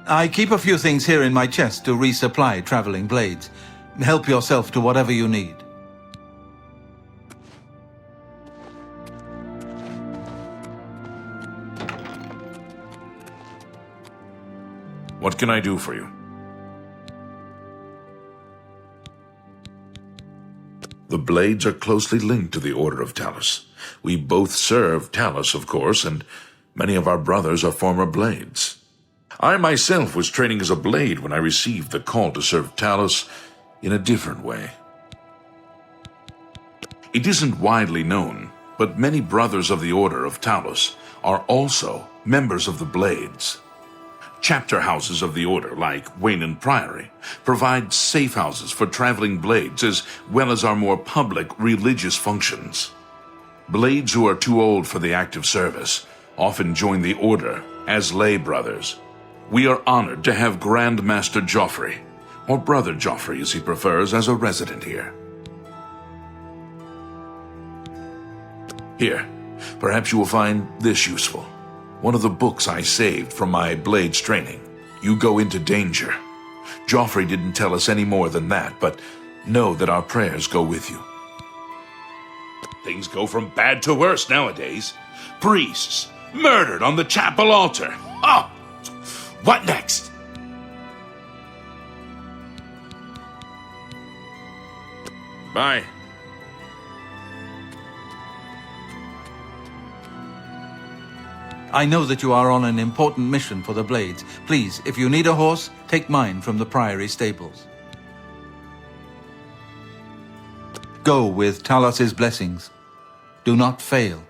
I keep a few things here in my chest to resupply traveling blades. Help yourself to whatever you need. What can I do for you? The Blades are closely linked to the Order of Talos. We both serve Talos, of course, and many of our brothers are former Blades. I myself was training as a Blade when I received the call to serve Talos in a different way. It isn't widely known, but many brothers of the Order of Talos are also members of the Blades. Chapter houses of the Order, like Wayland Priory, provide safe houses for traveling Blades as well as our more public religious functions. Blades who are too old for the active service often join the Order as lay brothers. We are honored to have Grand Master Joffrey, or Brother Joffrey as he prefers, as a resident here. Here, perhaps you will find this useful. One of the books I saved from my Blades training. You go into danger. Joffrey didn't tell us any more than that, but know that our prayers go with you. Things go from bad to worse nowadays. Priests murdered on the chapel altar. Oh! What next? Bye. I know that you are on an important mission for the Blades. Please, if you need a horse, take mine from the Priory stables. Go with Talos's blessings. Do not fail.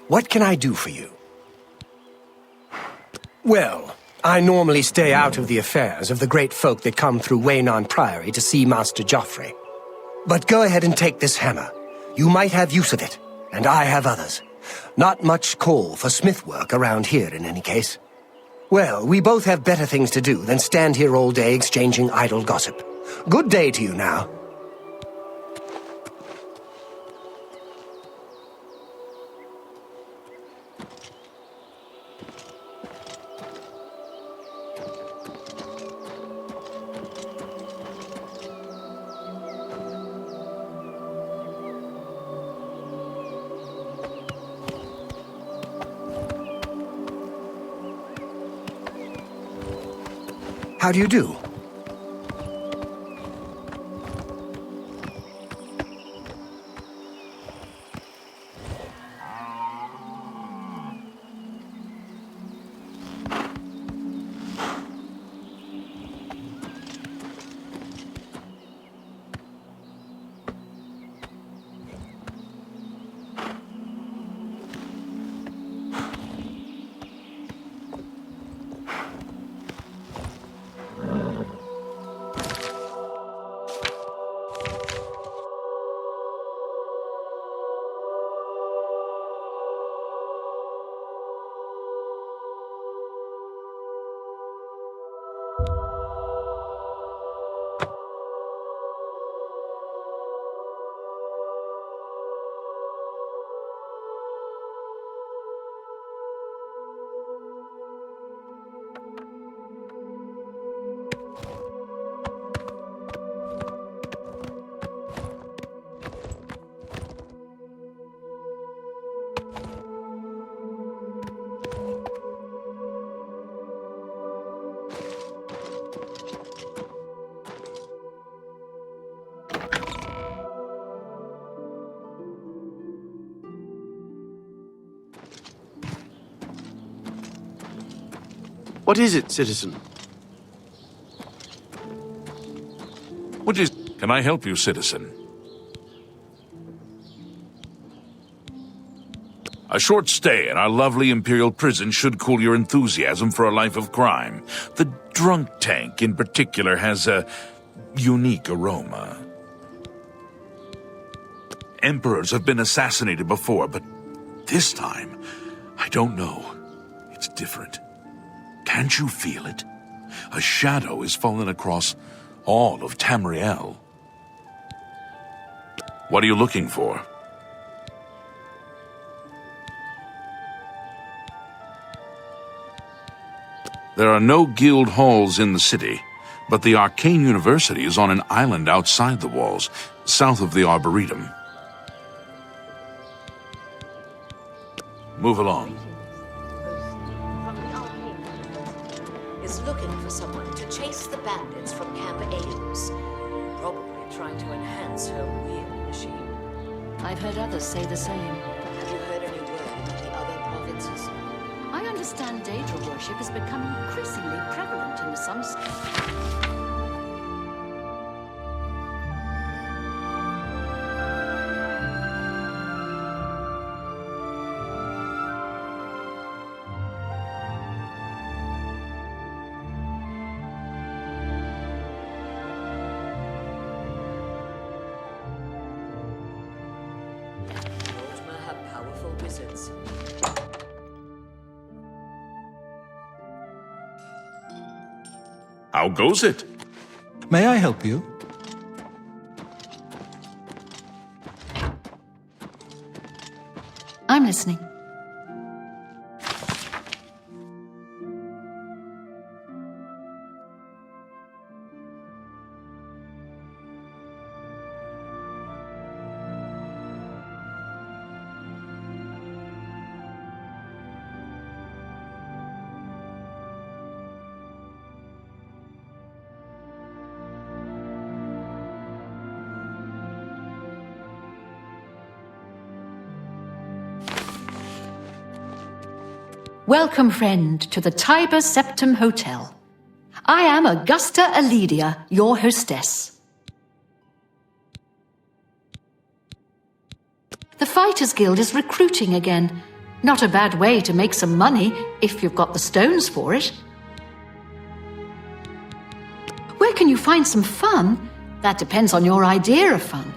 What can I do for you? Well, I normally stay out of the affairs of the great folk that come through Waynon Priory to see Master Joffrey. But go ahead and take this hammer. You might have use of it, and I have others. Not much call for smith work around here in any case. Well, we both have better things to do than stand here all day exchanging idle gossip. Good day to you now. How do you do? What is it, citizen? What is... Can I help you, citizen? A short stay in our lovely Imperial prison should cool your enthusiasm for a life of crime. The drunk tank, in particular, has a unique aroma. Emperors have been assassinated before, but this time, I don't know. It's different. Can't you feel it? A shadow is fallen across all of Tamriel. What are you looking for? There are no guild halls in the city, but the Arcane University is on an island outside the walls, south of the Arboretum. Move along. Is looking for someone to chase the bandits from Camp Ames. Probably trying to enhance her wheel machine. I've heard others say the same. Have you heard any word about the other provinces? I understand Daedra worship is becoming increasingly prevalent in some states. Wizards. How goes it? May I help you? I'm listening. Welcome, friend, to the Tiber Septim Hotel. I am Augusta Aledia, your hostess. The Fighters Guild is recruiting again. Not a bad way to make some money if you've got the stones for it. Where can you find some fun? That depends on your idea of fun.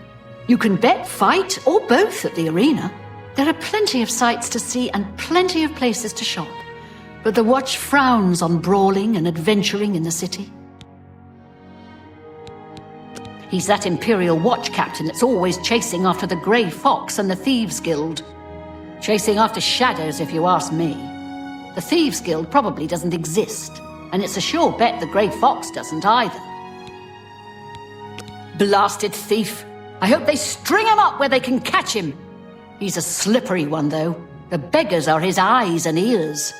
You can bet, fight, or both at the arena. There are plenty of sights to see and plenty of places to shop. But the watch frowns on brawling and adventuring in the city. He's that Imperial Watch captain that's always chasing after the Grey Fox and the Thieves Guild. Chasing after shadows, if you ask me. The Thieves Guild probably doesn't exist, and it's a sure bet the Grey Fox doesn't either. Blasted thief! I hope they string him up where they can catch him. He's a slippery one, though. The beggars are his eyes and ears.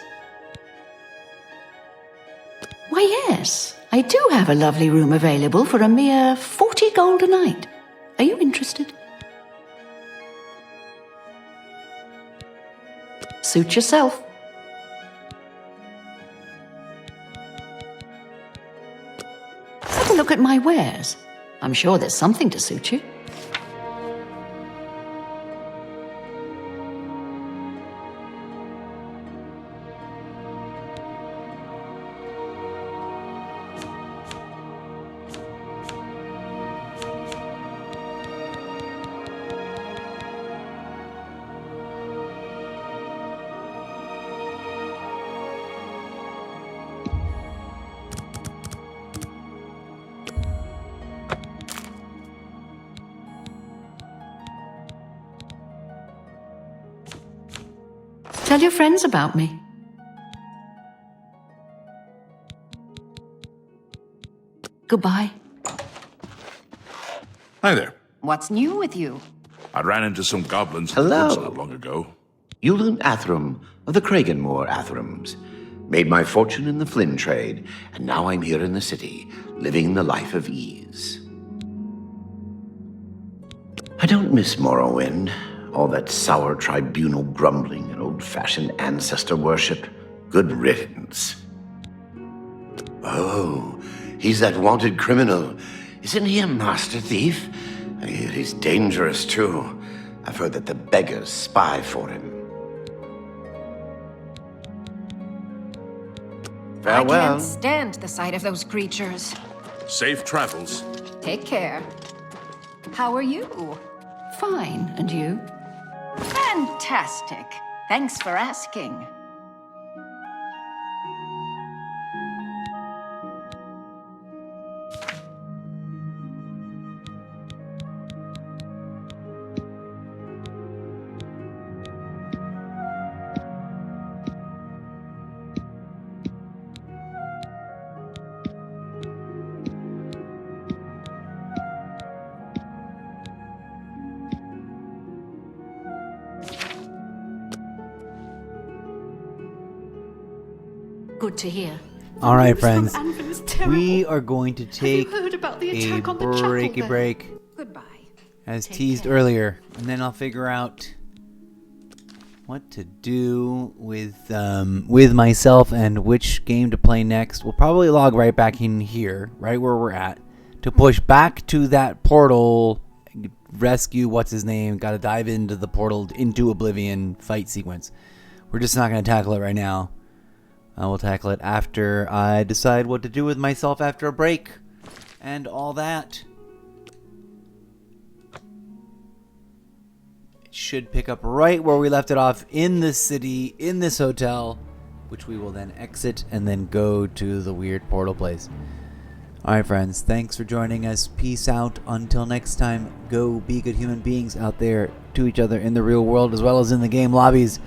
Why, yes, I do have a lovely room available for a mere 40 gold a night. Are you interested? Suit yourself. Have a look at my wares. I'm sure there's something to suit you. Tell your friends about me. Goodbye. Hi there. What's new with you? I ran into some goblins in the Hello. woods not long ago. Yulun Athram of the Kraganmore Athrams. Made my fortune in the Flynn trade, and now I'm here in the city, living the life of ease. I don't miss Morrowind. All that sour tribunal grumbling and old-fashioned ancestor worship. Good riddance. Oh, he's that wanted criminal. Isn't he a master thief? I hear he's dangerous, too. I've heard that the beggars spy for him. Farewell. I can't stand the sight of those creatures. Safe travels. Take care. How are you? Fine, and you? Fantastic. Thanks for asking. Good to hear. All right, news from friends. Anvin is terrible. We are going to take Have you heard about the a attack on the chapel breaky there? break, Goodbye. as teased earlier, and then I'll figure out what to do with myself and which game to play next. We'll probably log right back in here, right where we're at, to push back to that portal, rescue what's his name. Got to dive into the portal into Oblivion fight sequence. We're just not going to tackle it right now. I will tackle it after I decide what to do with myself after a break and all that. It should pick up right where we left it off in this city, in this hotel, which we will then exit and then go to the weird portal place. Alright, friends, thanks for joining us. Peace out. Until next time, go be good human beings out there to each other in the real world as well as in the game lobbies.